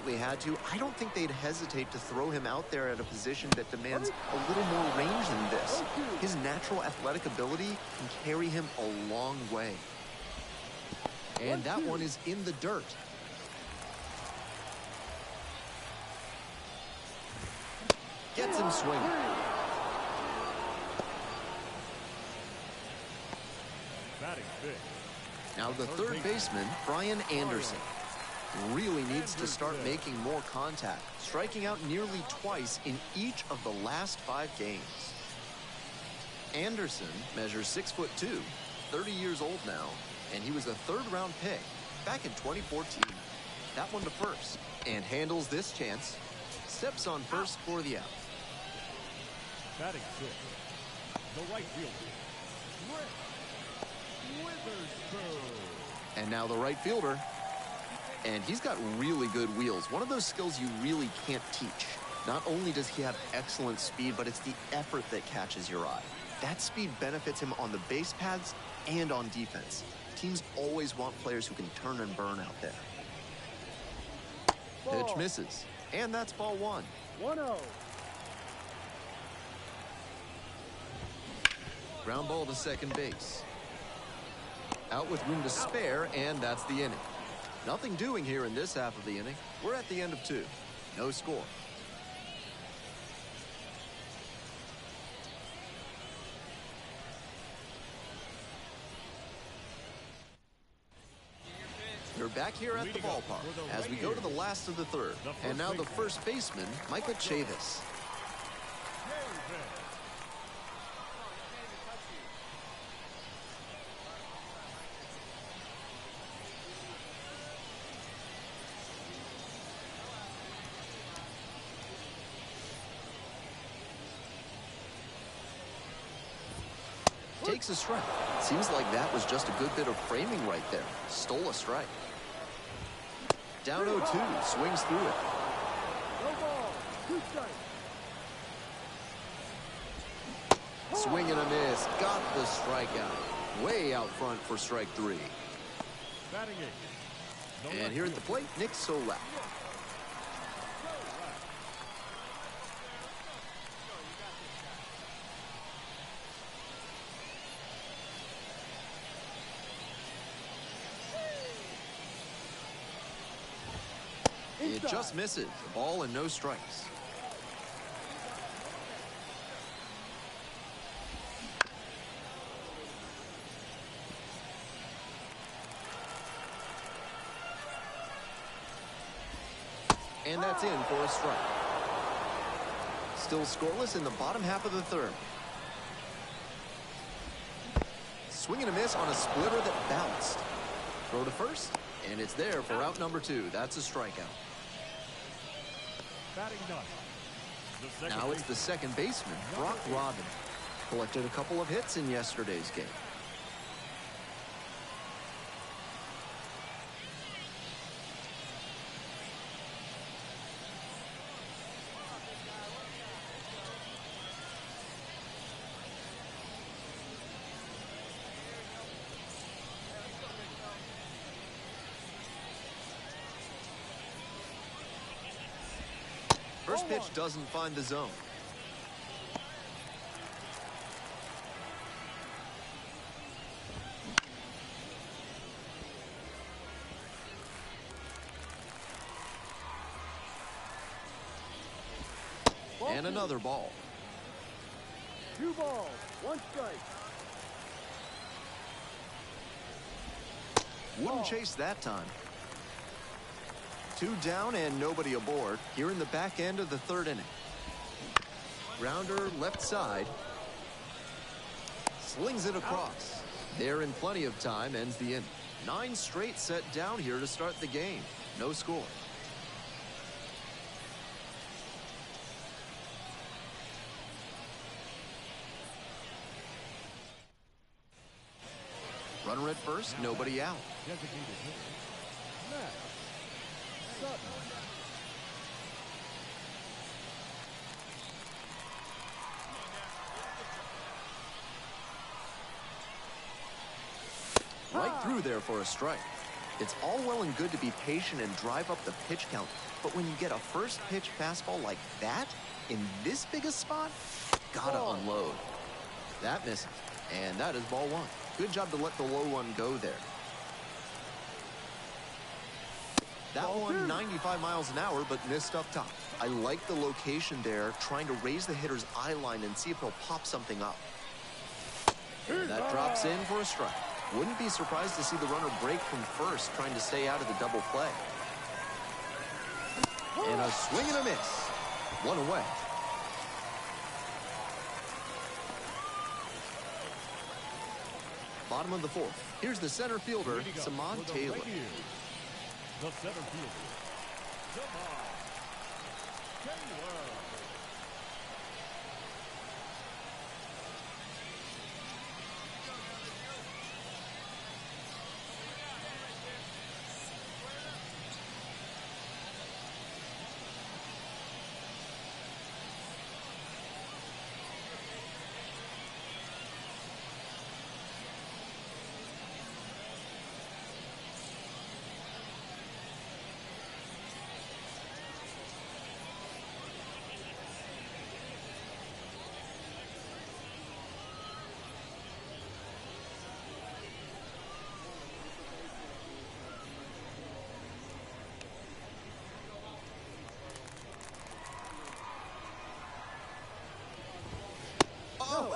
absolutely had to, I don't think they'd hesitate to throw him out there at a position that demands a little more range than this. His natural athletic ability can carry him a long way. And that one is in the dirt. Gets him swinging. Batting fifth. Now the third baseman, Brian Anderson, really needs to start making more contact, striking out nearly twice in each of the last 5 games. Anderson measures 6'2", 30 years old now, and he was a 3rd-round pick back in 2014. That one to first, and handles this chance. Steps on first for the out. Batting sixth. The right fielder, Rick Witherspoon. And now the right fielder. And he's got really good wheels. One of those skills you really can't teach. Not only does he have excellent speed, but it's the effort that catches your eye. That speed benefits him on the base paths and on defense. Teams always want players who can turn and burn out there. Pitch misses. And that's ball 1. 1-0. Ground ball to second base. Out with room to spare, and that's the inning. Nothing doing here in this half of the inning. We're at the end of 2. No score. We're back here at the ballpark as we go to the last of the 3rd. And now the first baseman, Michael Chavis. Takes a strike. Seems like that was just a good bit of framing right there. Stole a strike. Down 0-2. Swings through it. No ball. 2 strikes. Swing and a miss. Got the strikeout. Way out front for strike 3. Batting eighth. And here at the plate, Nick Solak. It just misses. A ball and no strikes. And that's in for a strike. Still scoreless in the bottom half of the 3rd. Swing and a miss on a splitter that bounced. Throw to first, and it's there for out number 2. That's a strikeout. Batting ninth. Now it's the second baseman, Brock Robin. Collected a couple of hits in yesterday's game. First pitch doesn't find the zone. And another ball. 2 balls. 1 strike. Wouldn't chase that time. 2 down and nobody aboard here in the back end of the 3rd inning. Grounder left side. Slings it across. There in plenty of time, ends the inning. 9 straight set down here to start the game. No score. Runner at first, nobody out. Designated hitter, Sutton. Right through there for a strike. It's all well and good to be patient and drive up the pitch count, but when you get a first pitch fastball like that, in this big a spot, gotta unload. That misses, and that is ball one. Good job to let the low one go there. That one, 95 miles an hour, but missed up top. I like the location there, trying to raise the hitter's eye line and see if he'll pop something up. And that drops in for a strike. Wouldn't be surprised to see the runner break from first, trying to stay out of the double play. And a swing and a miss. One away. Bottom of the fourth. Here's the center fielder, Samad Taylor. The center fielder, Samad Taylor.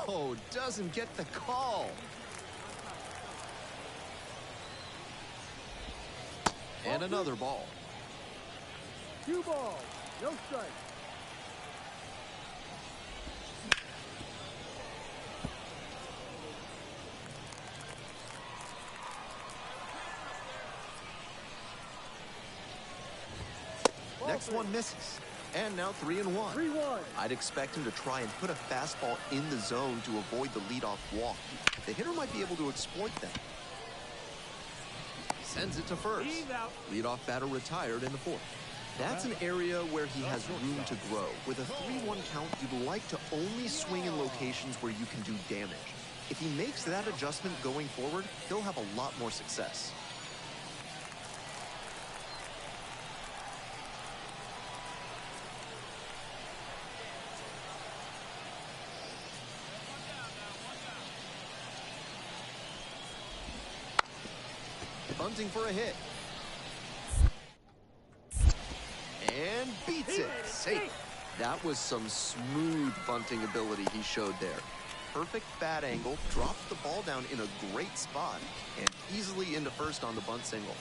Oh, doesn't get the call. And another ball. 2 balls, no strike. Next one misses. And now 3-1. 3-1. I'd expect him to try and put a fastball in the zone to avoid the leadoff walk. The hitter might be able to exploit that. Sends it to first. Leadoff batter retired in the fourth. That's an area where he has room to grow. With a 3-1 count, you'd like to only swing in locations where you can do damage. If he makes that adjustment going forward, he'll have a lot more success. Bunting for a hit. And beats it. Safe. That was some smooth bunting ability he showed there. Perfect bat angle, dropped the ball down in a great spot, and easily into first on the bunt single.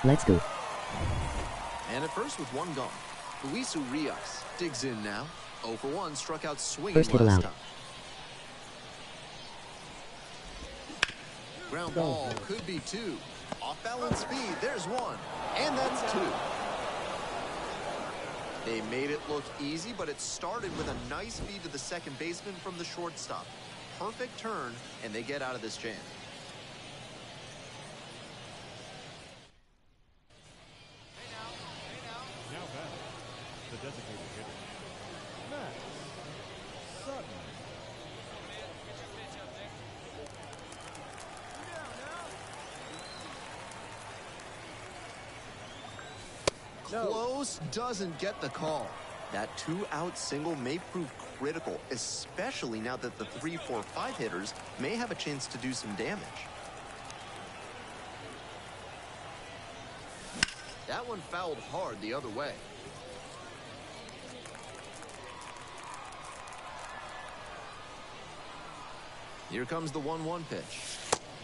Let's go. And at first with one gone. Luis Urias digs in now. 0 for 1, struck out swinging First hit last allowed. time. Ground ball could be 2. Off balance speed, there's 1. And that's 2. They made it look easy, but it started with a nice feed to the second baseman from the shortstop. Perfect turn, and they get out of this jam. Now batting, the designated hitter, Sutton. Close, doesn't get the call. That 2-out single may prove critical, especially now that the 3, 4, 5 hitters may have a chance to do some damage. That one fouled hard the other way. Here comes the 1-1 pitch.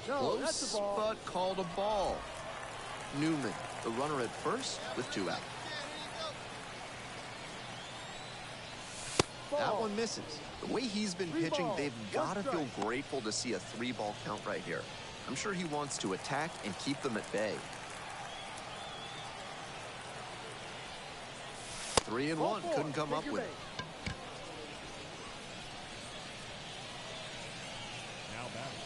No, that's Close, a ball. but called a ball. Newman, the runner at first with 2 out. That one misses. The way he's been pitching, they've got to feel grateful to see a 3-ball count right here. I'm sure he wants to attack and keep them at bay. 3-1, couldn't come up with it. Now batting,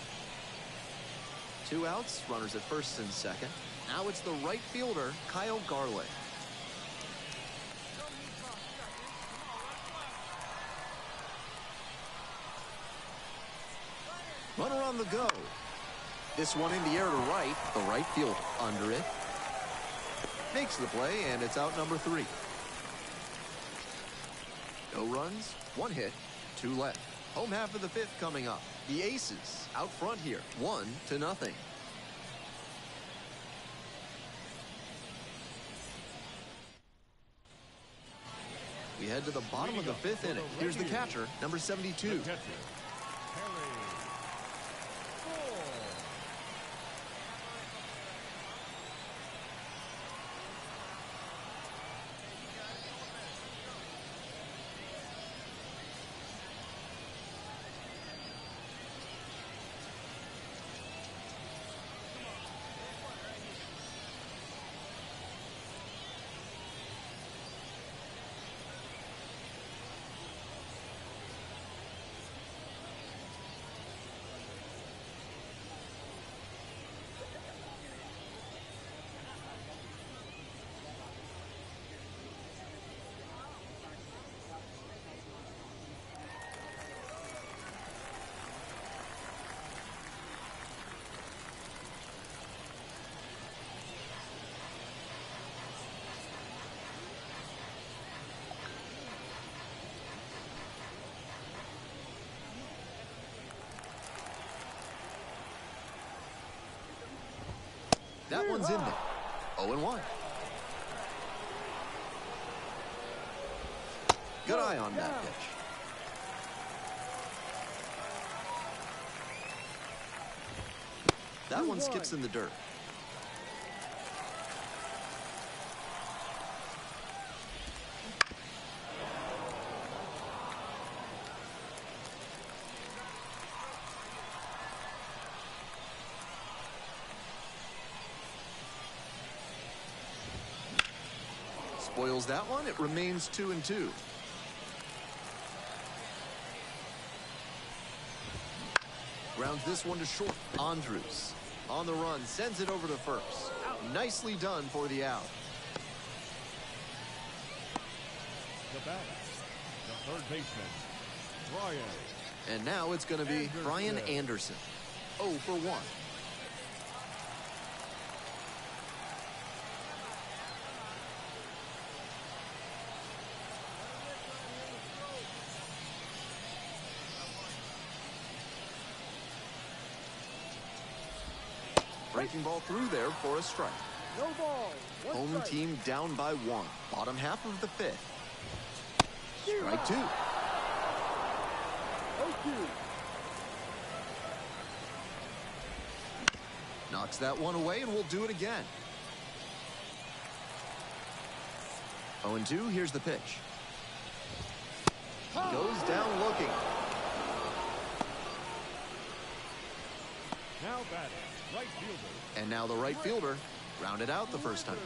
2 outs, runners at first and second. Now it's the right fielder, Kyle Garland. Runner on the go. This one in the air to right. The right fielder under it. Makes the play, and it's out number 3. No runs, 1 hit, 2 left. Home half of the 5th coming up. The Aces out front here, 1-0. We head to the bottom of the 5th inning. Here's the catcher, number 72. The catcher, Harry. That one's in there. 0-1. Good eye on that pitch. That one skips in the dirt. Spoils that one. It remains 2-2. Grounds this one to short. Andrews on the run, sends it over to first. Nicely done for the out. The batter, the third baseman, Brian. And now it's going to be Brian Anderson. 0 for 1. Breaking ball through there for a strike. No ball. One Home strike. team down by 1. Bottom half of the 5th. Strike 2. 0-2. Knocks that one away, and we'll do it again. 0-2. Here's the pitch. Goes down looking. Now batting, right fielder. And now the right fielder rounded out the first time.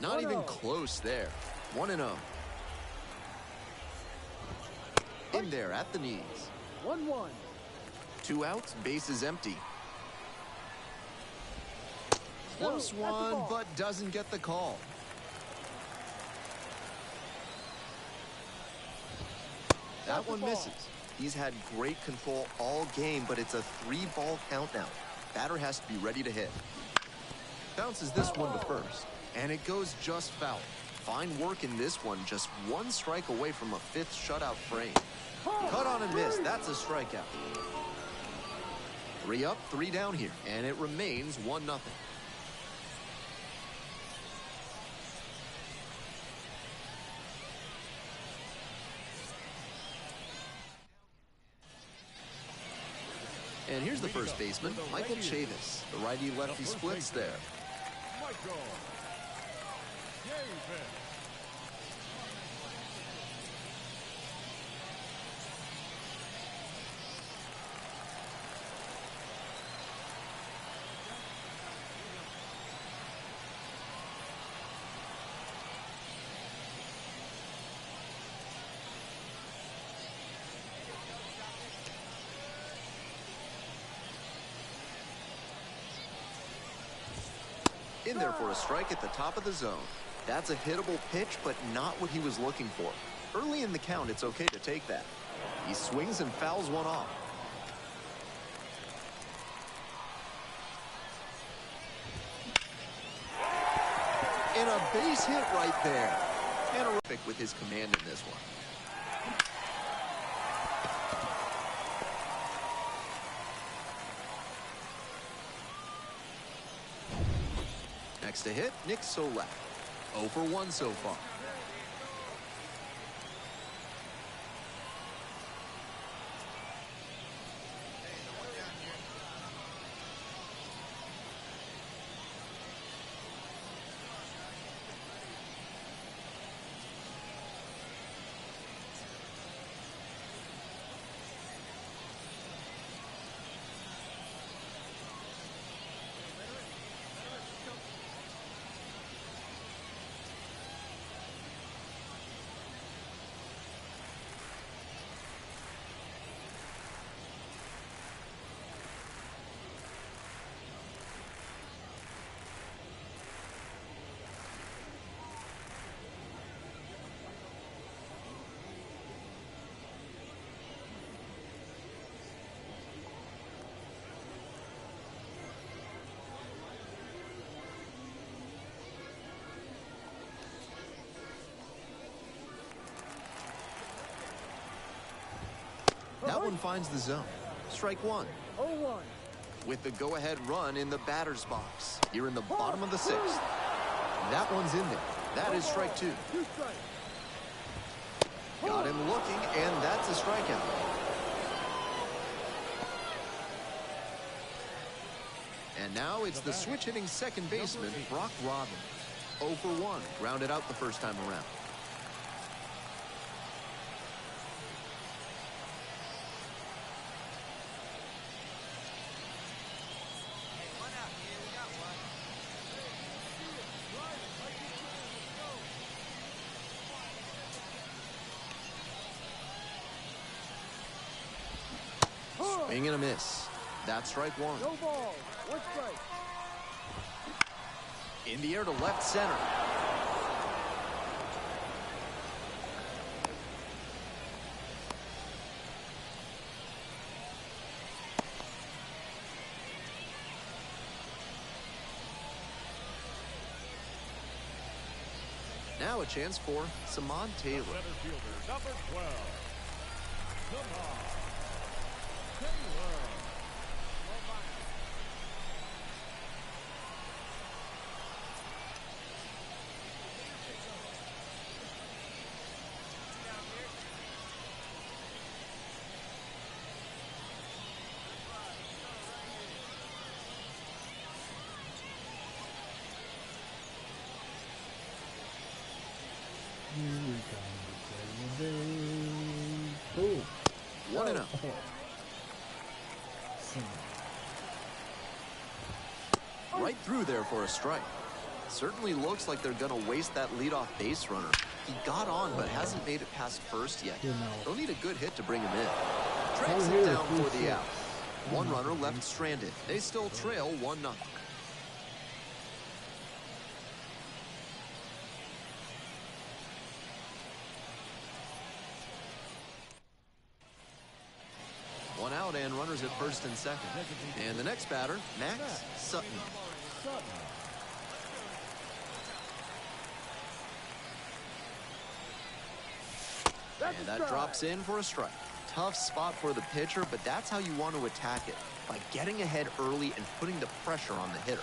Not even close there. 1-0. In there at the knees. 1-1. 2 outs, base is empty. Close one, but doesn't get the call. That one misses. He's had great control all game, but it's a 3-ball count now. Batter has to be ready to hit. Bounces this one to first, and it goes just foul. Fine work in this one, just 1 strike away from a 5th shutout frame. Cut on and miss, that's a strikeout. 3 up, 3 down here, and it remains 1-0. And here's the first baseman, Michael Chavis. The righty-lefty splits there. Michael Chavis. In there for a strike at the top of the zone. That's a hittable pitch, but not what he was looking for. Early in the count, it's okay to take that. He swings and fouls one off. And a base hit right there. And terrific with his command in this one. Next to hit, Nick Solak. 0 for 1 so far. That one finds the zone. Strike 1. 0-1. With the go-ahead run in the batter's box. Here in the bottom of the 6th. That one's in there. That is strike 2. 2 strikes. Got him looking, and that's a strikeout. And now it's the switch-hitting second baseman, Brock Robin. 0 for 1. Grounded out the first time around. Swing and a miss. That's strike 1. No ball. 1 strike. In the air to left center. Now a chance for Samad Taylor. Center fielder, number 12. Samad Taylor. Ooh. 1-0. Right through there for a strike. Certainly looks like they're going to waste that leadoff base runner. He got on, but hasn't made it past first yet. They'll need a good hit to bring him in. Tracks it down for the out. One runner left stranded. They still trail 1-0. One out and runners at first and second. And the next batter, Max Sutton. And that drops in for a strike. Tough spot for the pitcher, but that's how you want to attack it, by getting ahead early and putting the pressure on the hitter.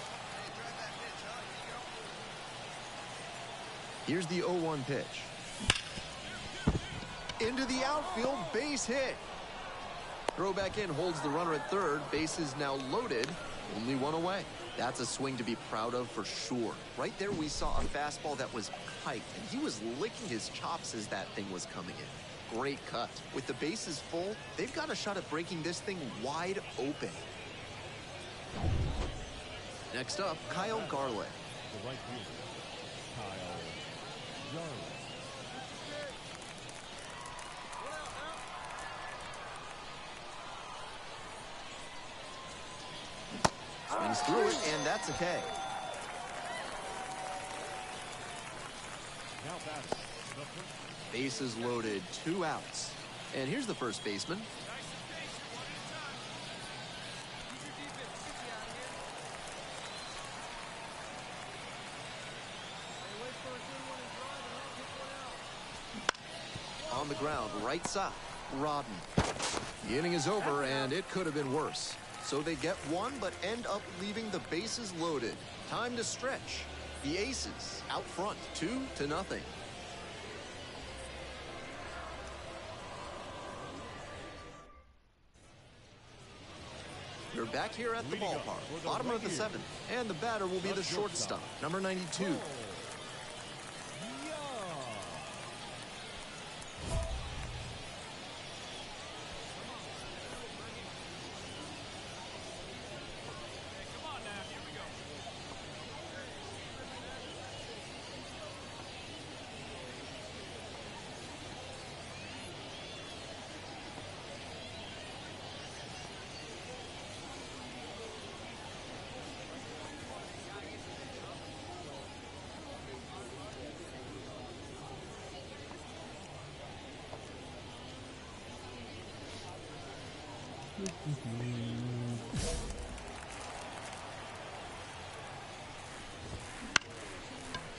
Here's the 0-1 pitch. Into the outfield, base hit. Throw back in holds the runner at third. Base is now loaded, only one away. That's a swing to be proud of for sure. Right there we saw a fastball that was piked, and he was licking his chops as that thing was coming in. Great cut. With the bases full, they've got a shot at breaking this thing wide open. Next up, Kyle Garland. The right fielder, Kyle Garland. Swings through it, and that's a K. Now batting, the first. Bases loaded, 2 outs. And here's the first baseman. On the ground, right side, Rodden. The inning is over, and it could have been worse. So they get one, but end up leaving the bases loaded. Time to stretch. The Aces out front, 2-0. We're back here at the ballpark, bottom of the 7th, and the batter will be the shortstop, number 92.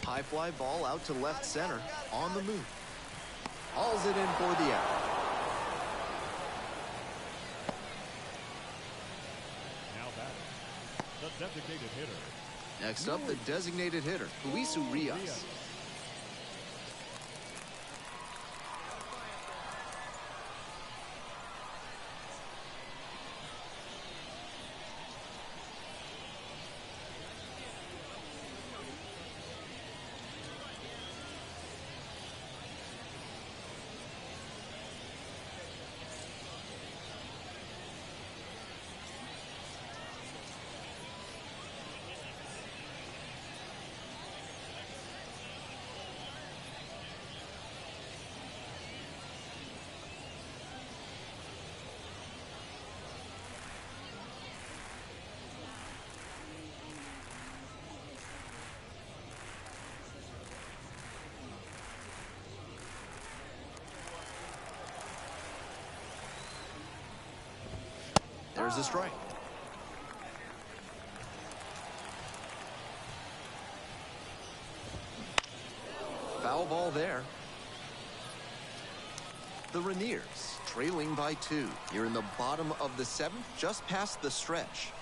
High fly ball out to left center, on the move. Hauls it in for the out. Now batting, the designated hitter. Next up, the designated hitter, Luis Urias. There's a strike. Foul ball there. The Rainiers trailing by 2. Here in the bottom of the 7th, just past the stretch.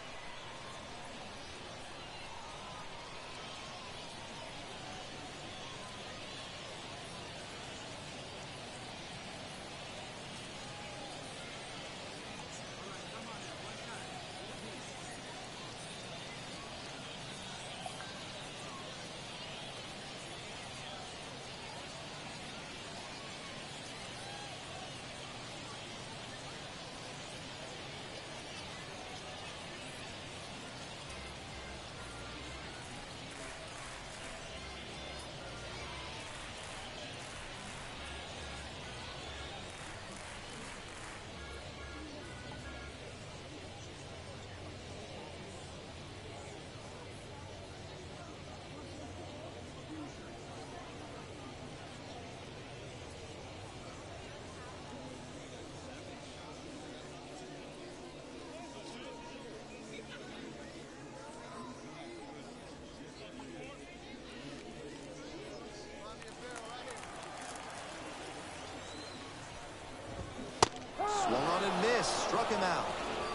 Swung and missed. Struck him out.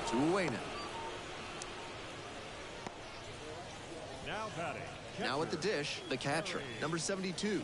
2 away now. Now batting. Now at the dish, the catcher, number 72.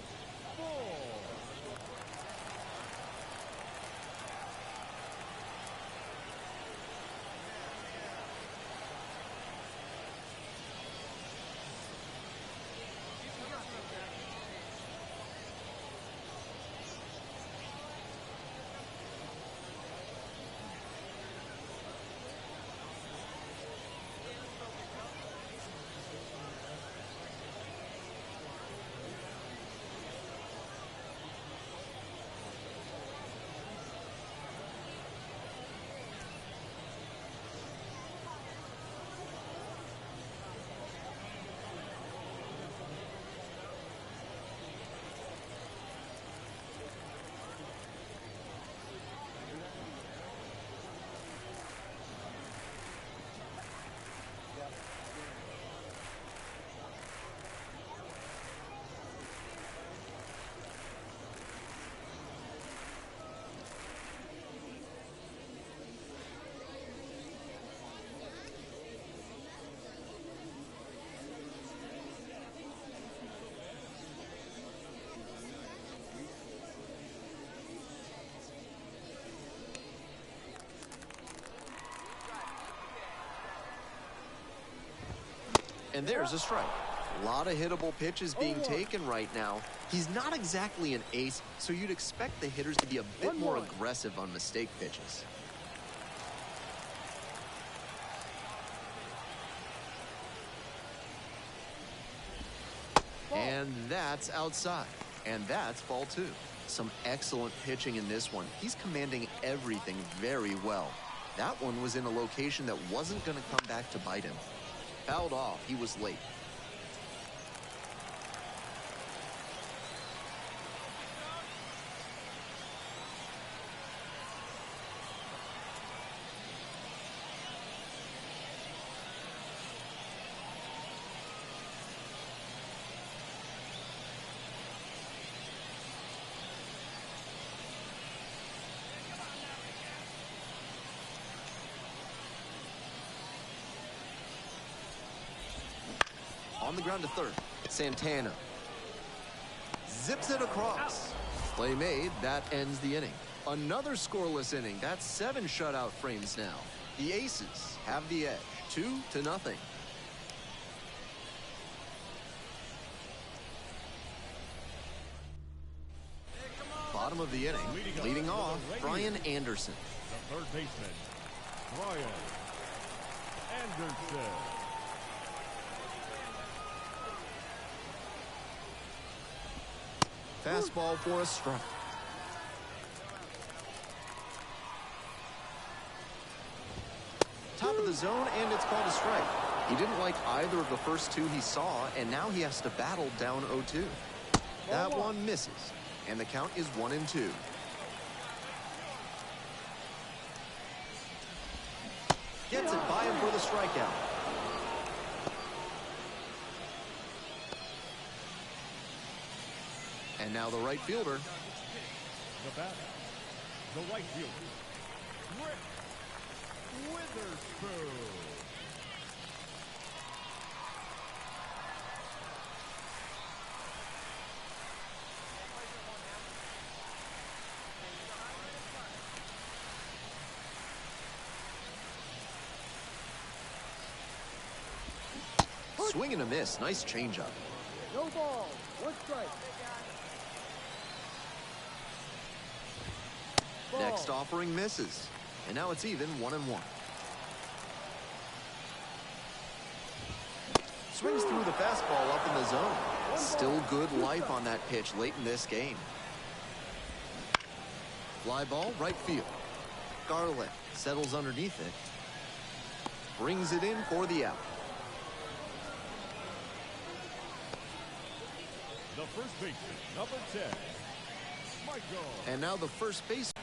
And there's a strike. A lot of hittable pitches being taken right now. He's not exactly an ace, so you'd expect the hitters to be a bit more aggressive on mistake pitches. And that's outside. And that's ball 2. Some excellent pitching in this one. He's commanding everything very well. That one was in a location that wasn't going to come back to bite him. Fouled off. He was late. On the ground to third. Santana zips it across. Play made. That ends the inning. Another scoreless inning. That's 7 shutout frames now. The Aces have the edge. 2-0. Bottom of the inning. Leading off, Brian Anderson. The third baseman, Brian Anderson. Fastball for a strike. Top of the zone, and it's called a strike. He didn't like either of the first 2 he saw, and now he has to battle down 0-2. That one misses, and the count is 1-2. Gets it by him for the strikeout. And now the right fielder. The batter, the right fielder, Rick Witherspoon. Swing and a miss. Nice changeup. No ball. 1 strike. Next offering misses. And now it's even 1-1. Swings through the fastball up in the zone. Still good life on that pitch late in this game. Fly ball, right field. Garland settles underneath it. Brings it in for the out. The first baseman, number 10, Michael. And now the first base.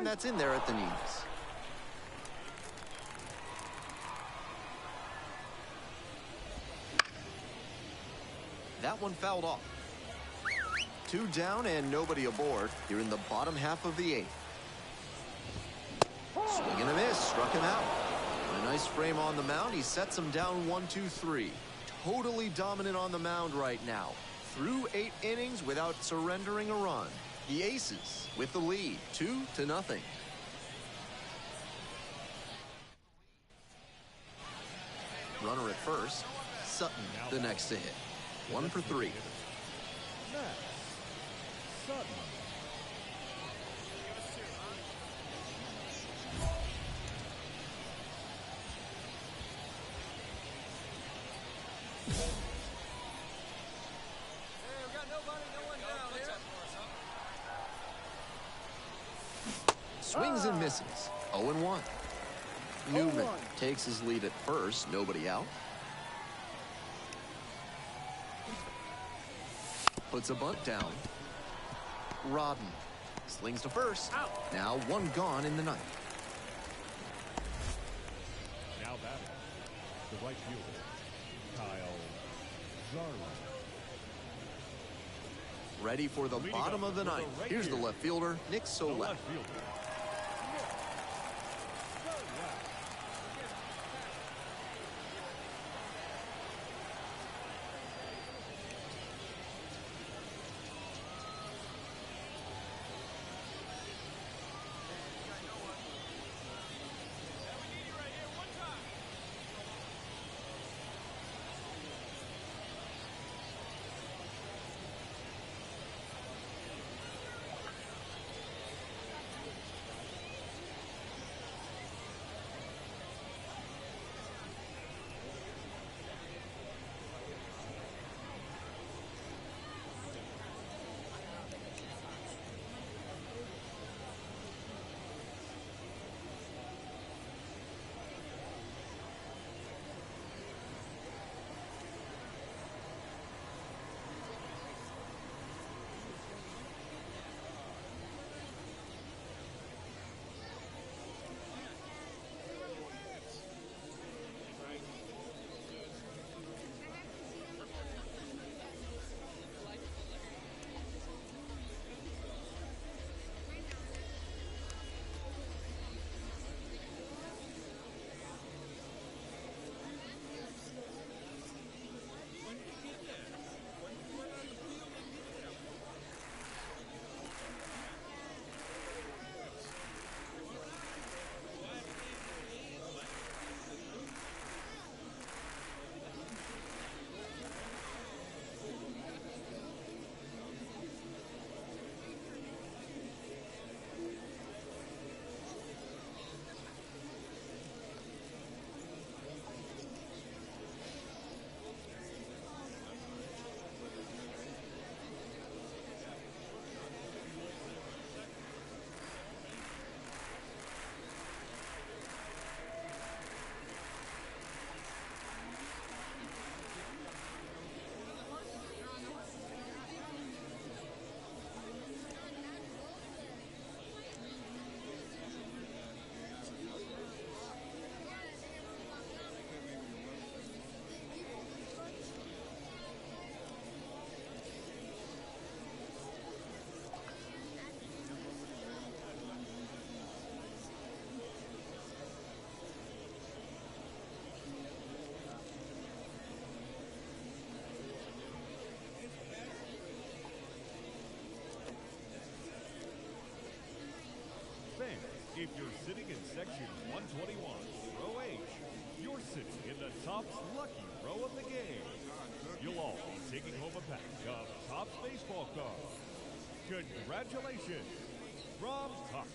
And that's in there at the knees. That one fouled off. 2 down and nobody aboard here in the bottom half of the 8th. Swing and a miss, struck him out. A nice frame on the mound. He sets him down 1-2-3. Totally dominant on the mound right now. Through 8 innings without surrendering a run. The Aces with the lead, 2-0. Runner at first. Sutton the next to hit. 1 for 3. Sutton. Swings and misses. 0-1. Newman takes his lead at first. Nobody out. Puts a bunt down. Rodden slings to first. Out. Now 1 gone in the 9th. Now batting, the right fielder, Kyle Zarla. Ready for the bottom of the 9th. Here's the left fielder, Nick Solak. If you're sitting in section 121, row H, you're sitting in the Topps lucky row of the game. You'll all be taking home a pack of Topps baseball cards. Congratulations from Topps.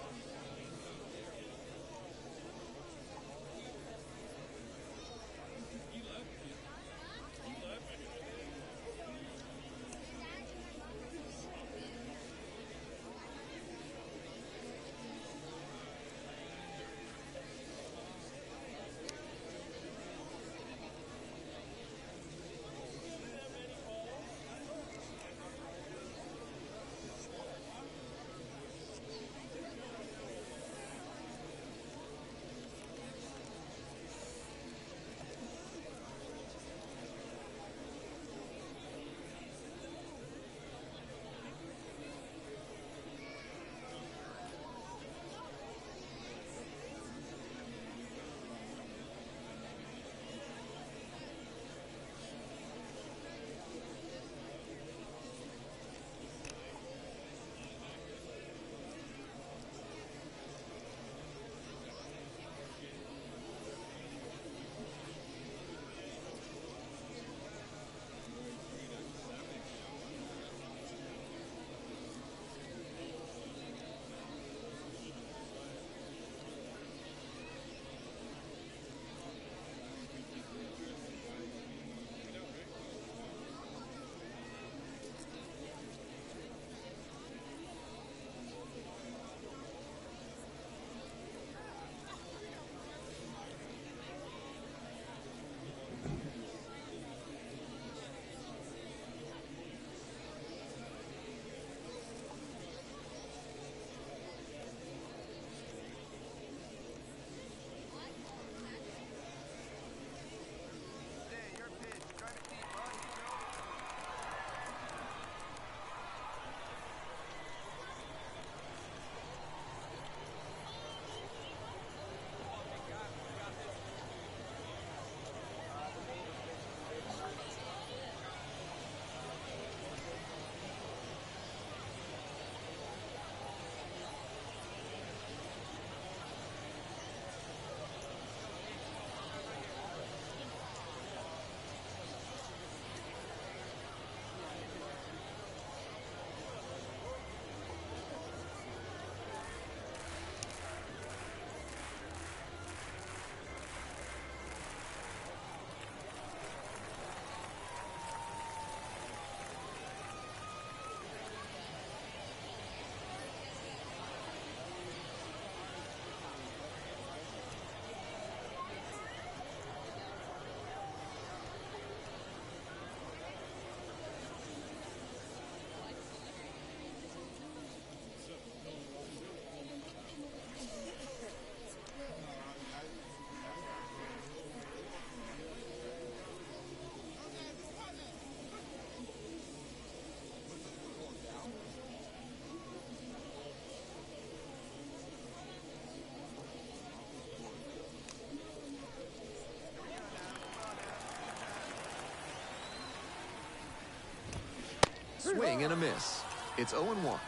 Swing and a miss. It's 0-1.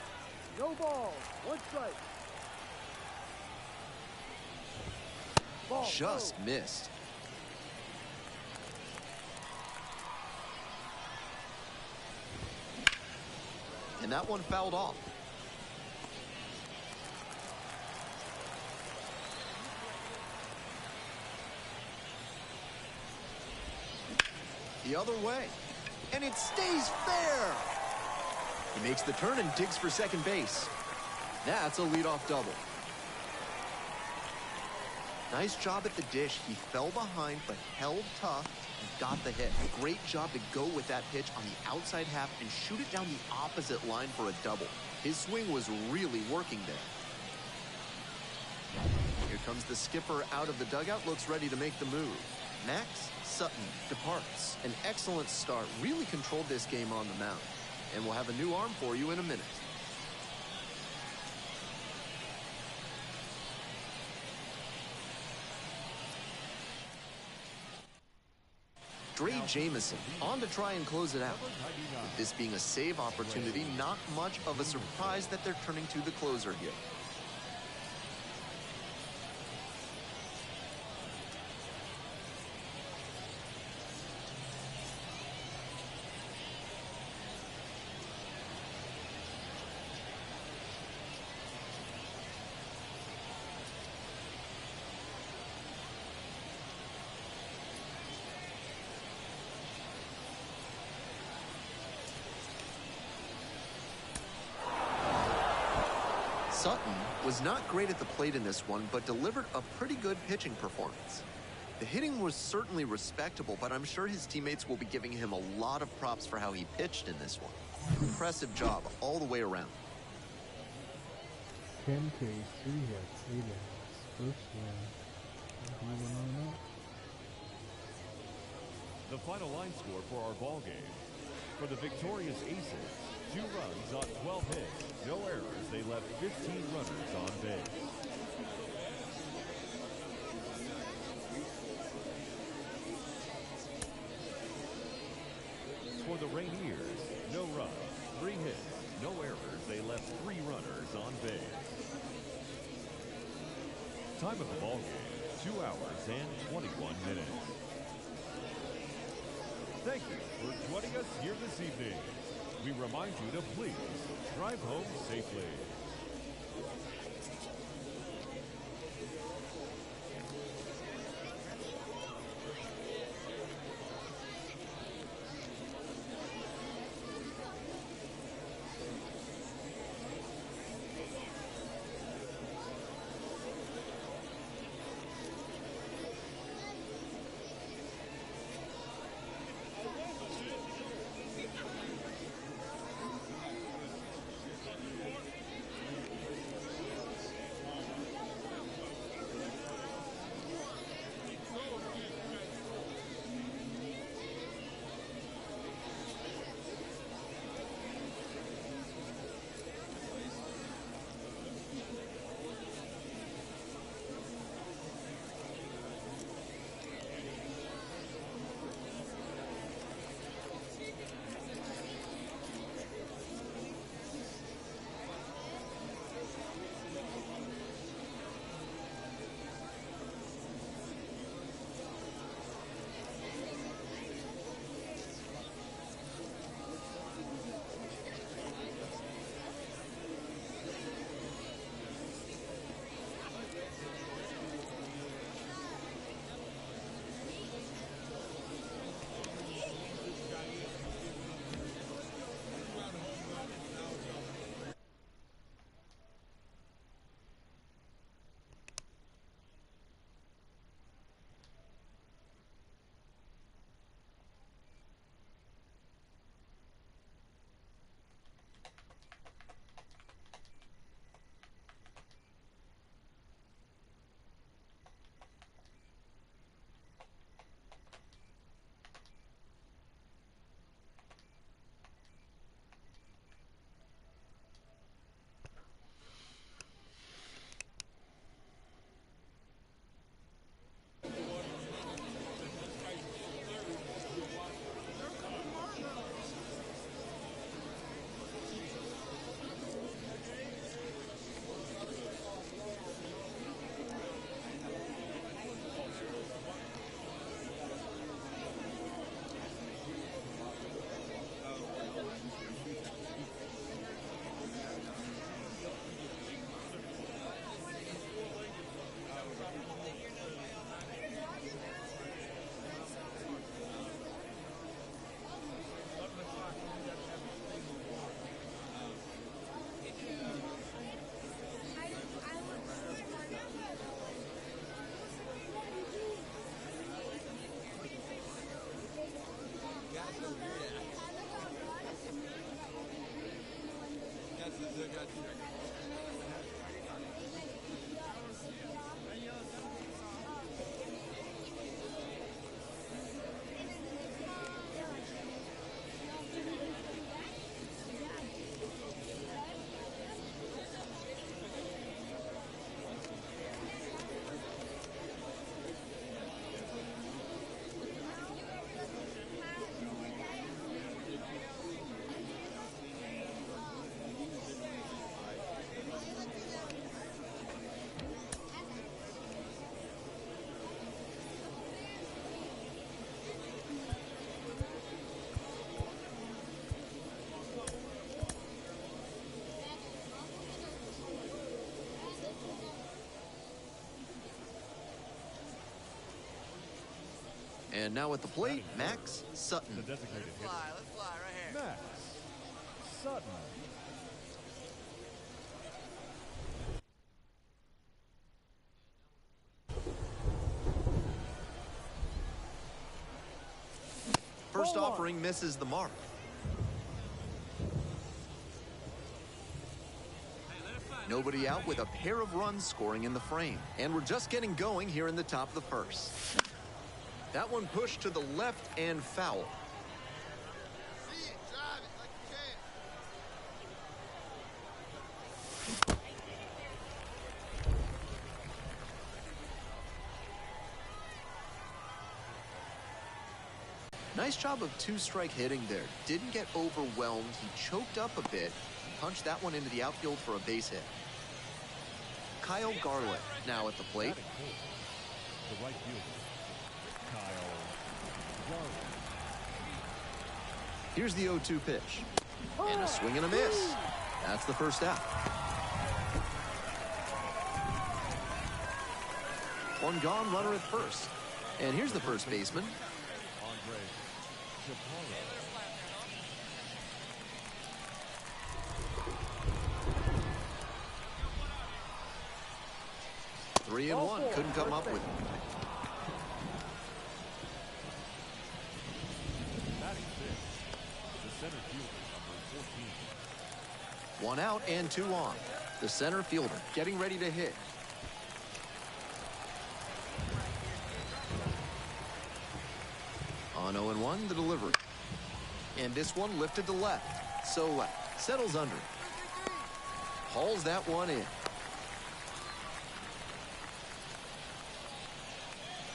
No balls. One strike. Ball. Just No. missed. And that one fouled off. The other way. And it stays fair. He makes the turn and digs for second base. That's a leadoff double. Nice job at the dish. He fell behind but held tough and got the hit. Great job to go with that pitch on the outside half and shoot it down the opposite line for a double. His swing was really working there. Here comes the skipper out of the dugout, looks ready to make the move. Max Sutton departs. An excellent start, really controlled this game on the mound. And we'll have a new arm for you in a minute. Dre Jamison on to try and close it out. With this being a save opportunity, not much of a surprise that they're turning to the closer here. Sutton was not great at the plate in this one, but delivered a pretty good pitching performance. The hitting was certainly respectable, but I'm sure his teammates will be giving him a lot of props for how he pitched in this one. Impressive job all the way around. 10 Ks, 3 hits, 8 innings. First win. The final line score for our ball game. For the victorious Aces, 2 runs on 12 hits, no errors. They left 15 runners on base. For the Rainiers, no runs, 3 hits, no errors. They left 3 runners on base. Time of the ball game, 2 hours and 21 minutes. Thank you for joining us here this evening. We remind you to please drive home safely. And now at the plate, Max Sutton. The designated hitter, Let's fly right here. Max Sutton. First Ball one. offering misses the mark. Nobody out with a pair of runs scoring in the frame. And we're just getting going here in the top of the first. That one pushed to the left and foul. Nice job of two-strike hitting there. Didn't get overwhelmed. He choked up a bit and punched that one into the outfield for a base hit. Kyle Garland now at the plate. Batting fourth, the right fielder, Kyle Garland. Here's the 0-2 pitch. And a swing and a miss. That's the first out. One gone, runner at first. And here's the first baseman. Andre Chaparro. 3-1. Couldn't come up with it. Batting fifth, the center fielder, number 14. One out and two on. The center fielder getting ready to hit. On 0-1, the delivery. And this one lifted to left. So left. Settles under. Hauls that one in.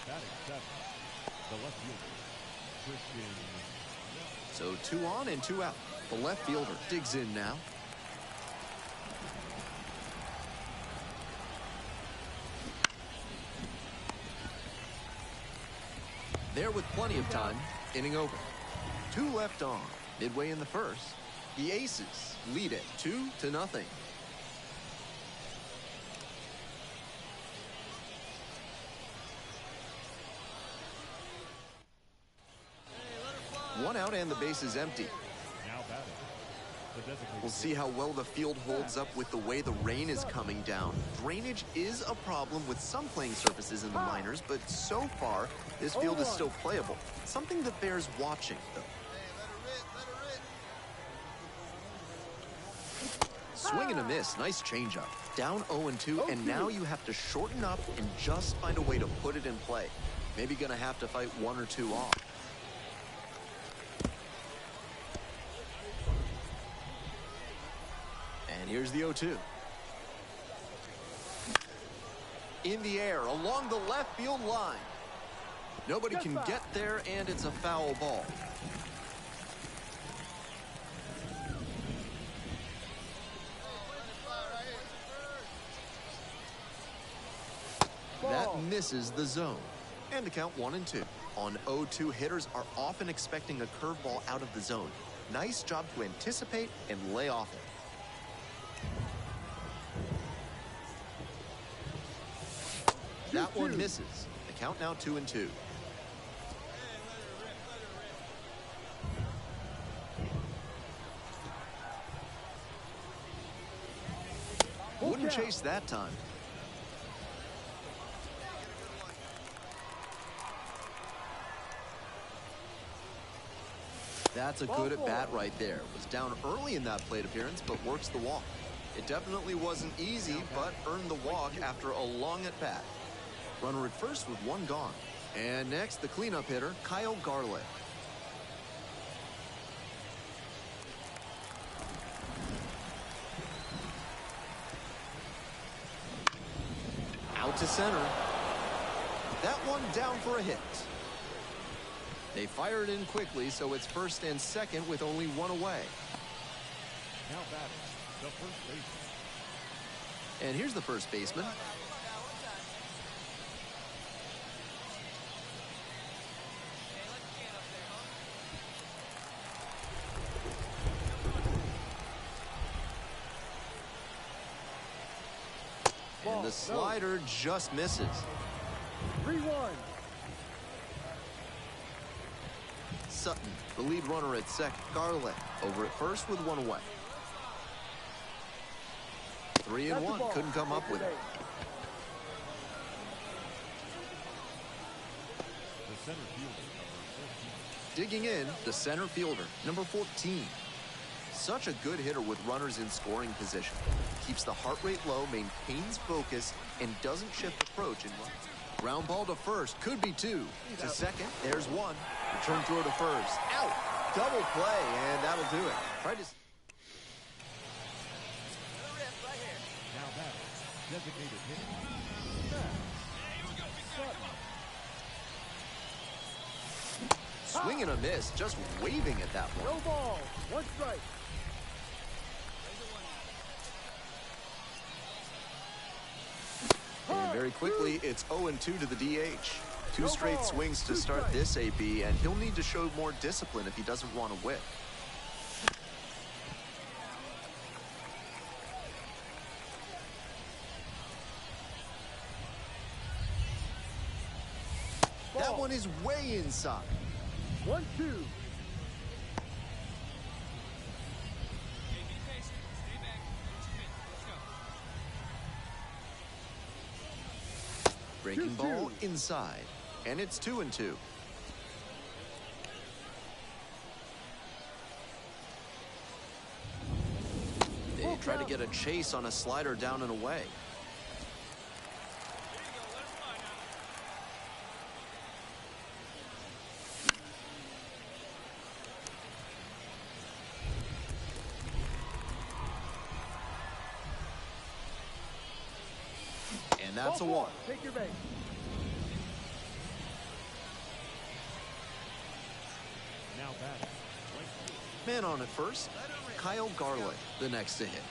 Batting seventh, the left fielder, Christian. So 2 on and 2 out. The left fielder digs in now. There with plenty of time. Inning over. 2 left on. Midway in the first. The Aces lead it 2-0. One out and the base is empty. Now batting, the designated We'll see how well the field holds up with the way the rain is coming down. Drainage is a problem with some playing surfaces in the minors, but so far, this field is still playable. Something that bears watching, though. Swing and a miss. Nice changeup. Down 0-2, and now you have to shorten up and just find a way to put it in play. Maybe gonna have to fight 1 or 2 off. And here's the 0-2. In the air, along the left field line. Nobody can get there, and it's a foul ball. That misses the zone. And the count 1-2. On 0-2, hitters are often expecting a curveball out of the zone. Nice job to anticipate and lay off it. That one misses. The count now 2-2. Wouldn't chase that time. That's a good at bat right there. Was down early in that plate appearance, but works the walk. It definitely wasn't easy, but earned the walk after a long at-bat. Runner at first with one gone. And next, the cleanup hitter, Kyle Garlick. Out to center. That one down for a hit. They fired in quickly, so it's first and second with only one away. Now batting, the first baseman. And here's the first baseman. And the slider just misses. 3-1. Sutton, the lead runner at second. Garlick over at first with one away. 3-1, couldn't come up with it. The center fielder, number 14. Digging in, the center fielder, number 14. Such a good hitter with runners in scoring position. Keeps the heart rate low, maintains focus, and doesn't shift approach. Ground ball to first, could be two. To second, there's one. Return throw to first. Out! Double play, and that'll do it. Try to... Now batting, designated hitter. Swing and a miss, just waving at that one. No ball. One strike. And very quickly, it's 0-2 to the DH. Two straight swings to start this AB, and he'll need to show more discipline if he doesn't want to whip. That one is way inside. 1-2. Breaking ball inside, and it's 2-2. They try to get a chase on a slider down and away. And that's a walk. Take your base. Now batting, Man on at first, Kyle Garlick, the next to hit.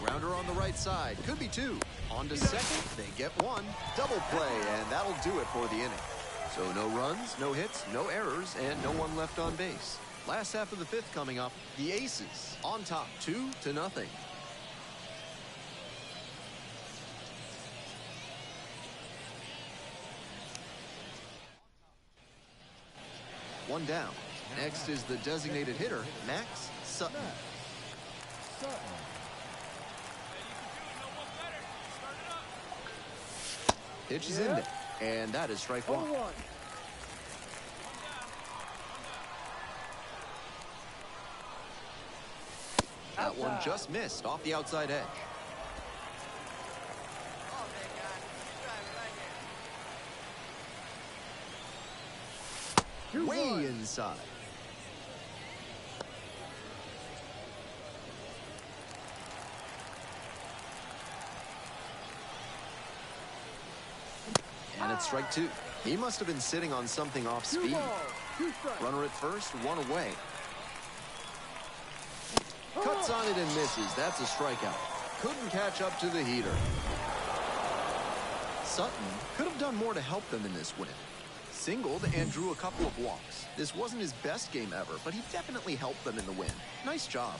Grounder on the right side, could be two. On to second, they get one. Double play, and that'll do it for the inning. So no runs, no hits, no errors, and no one left on base. Last half of the fifth coming up, the Aces on top, 2-0. One down. Next is the designated hitter, Max Sutton. Sutton. Pitch is in there, and that is strike one. 0-1. That one just missed off the outside edge. Way inside. And it's strike two. He must have been sitting on something off speed. Runner at first, one away. Cuts on it and misses. That's a strikeout. Couldn't catch up to the heater. Sutton could have done more to help them in this win. Singled and drew a couple of walks. This wasn't his best game ever, but he definitely helped them in the win. Nice job.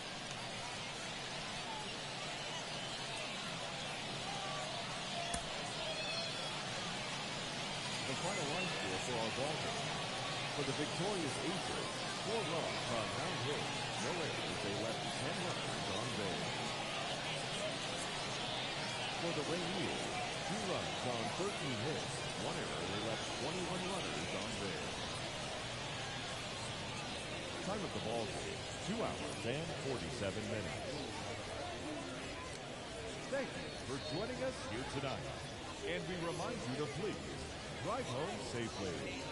the final line score for our ball game. For the victorious Aces, 4 runs on 9 hits, no errors, they left 10 runners on base. For the Rainiers, 2 runs on 13 hits. One error. They left 21 runners on base. Time of the ball game, 2 hours and 47 minutes. Thank you for joining us here tonight. And we remind you to please drive home safely.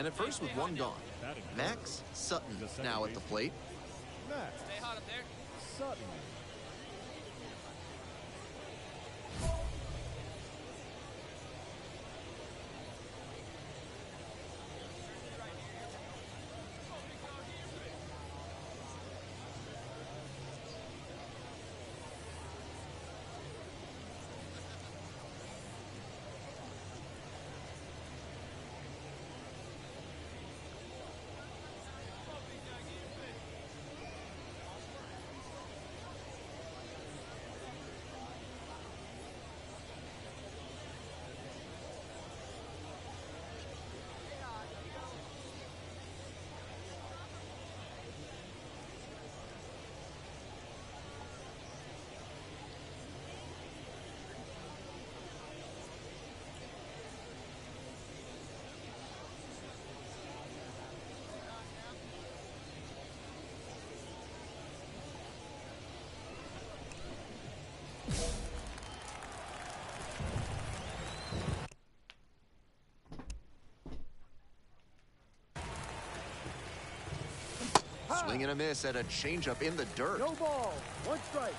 And at first with one gone, Max Sutton now at the plate. Max. Stay hot up there. Sutton. Swing and a miss at a changeup in the dirt. No ball. One strike.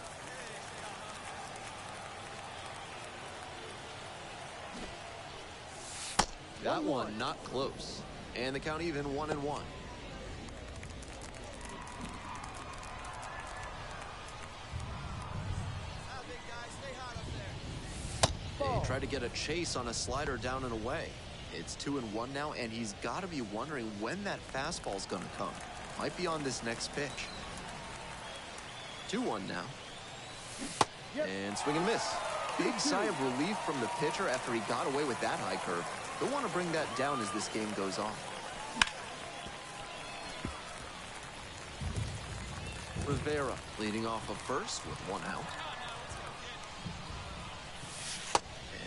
That one not close. And the count even 1-1. They try to get a chase on a slider down and away. It's 2-1 now, and he's got to be wondering when that fastball's going to come. Might be on this next pitch. 2-1 now. And swing and miss. Big sigh of relief from the pitcher after he got away with that high curve. They'll want to bring that down as this game goes on. Rivera leading off of first with 1 out.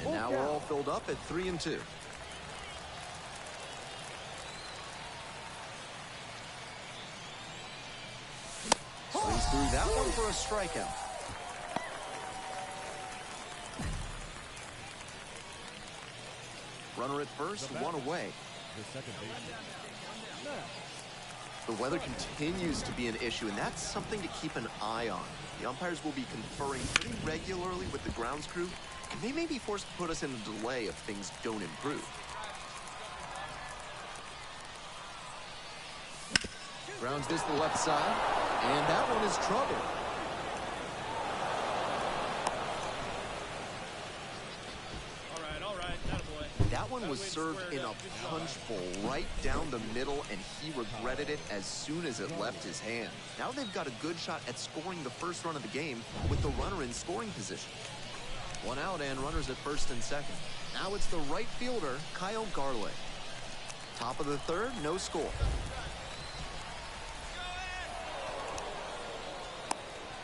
And now we're all filled up at 3-2. Swings through that one for a strikeout. Runner at first, 1 away. The second baseman. The weather continues to be an issue, and that's something to keep an eye on. The umpires will be conferring pretty regularly with the grounds crew, and they may be forced to put us in a delay if things don't improve. Grounds this to the left side, and that one is trouble. All right, attaboy. That one was served in a punch bowl right down the middle, and he regretted it as soon as it left his hand. Now they've got a good shot at scoring the first run of the game with the runner in scoring position. 1 out and runners at first and second. Now it's the right fielder, Kyle Garley. Top of the third, no score.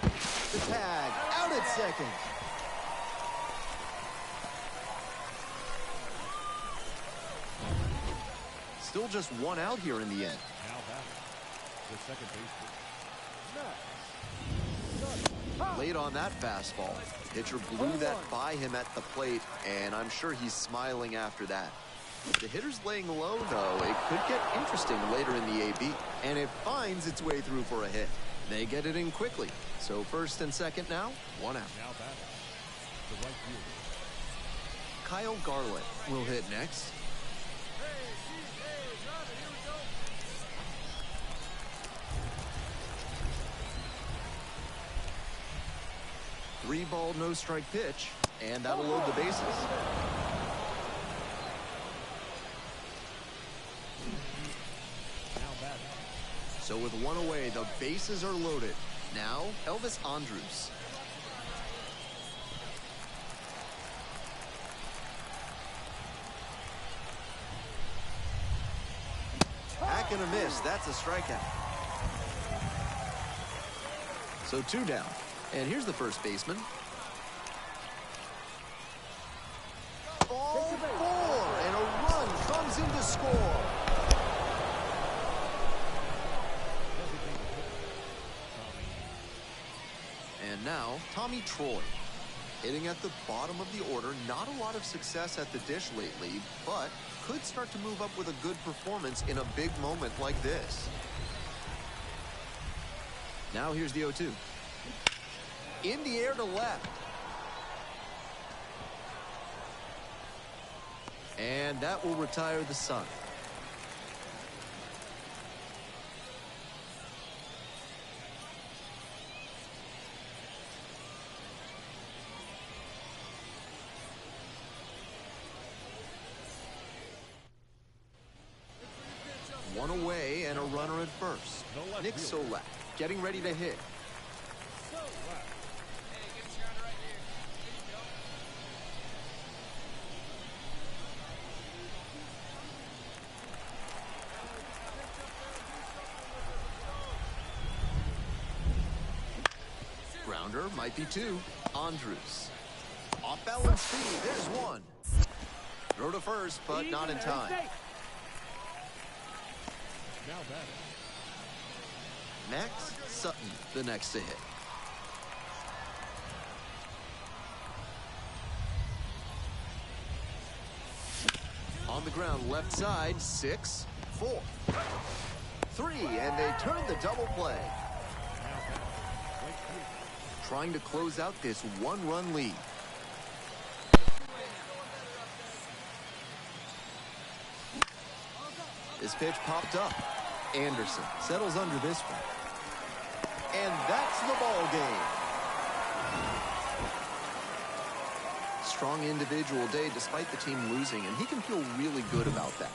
The tag, out at second. Still just 1 out here in the end. Now back. The second baseman. Late on that fastball. Pitcher blew that by him at the plate, and I'm sure he's smiling after that. The hitter's laying low, though. It could get interesting later in the AB, and it finds its way through for a hit. They get it in quickly. So first and second now, 1 out. Now back. The right fielder. Kyle Garley will hit next. Three ball, no strike pitch, and that'll load the bases. Now back. So with 1 away, the bases are loaded. Now, Elvis Andrus. Back and a miss. That's a strikeout. So 2 down. And here's the first baseman. Ball 4, and a run comes in to score. And now, Tommy Troy. Hitting at the bottom of the order, not a lot of success at the dish lately, but could start to move up with a good performance in a big moment like this. Now here's the 0-2. In the air to left. And that will retire the Sun. One away and a runner at first. Nick Solak getting ready to hit. Grounder might be two. Andrews. Off balance speed. There's one. Throw to first, but not in time. Now batting. Max Sutton, the next to hit. On the ground, left side, 6, 4, 3, and they turn the double play. Trying to close out this one-run lead. This pitch popped up. Anderson settles under this one. And that's the ball game. Strong individual day despite the team losing, and he can feel really good about that.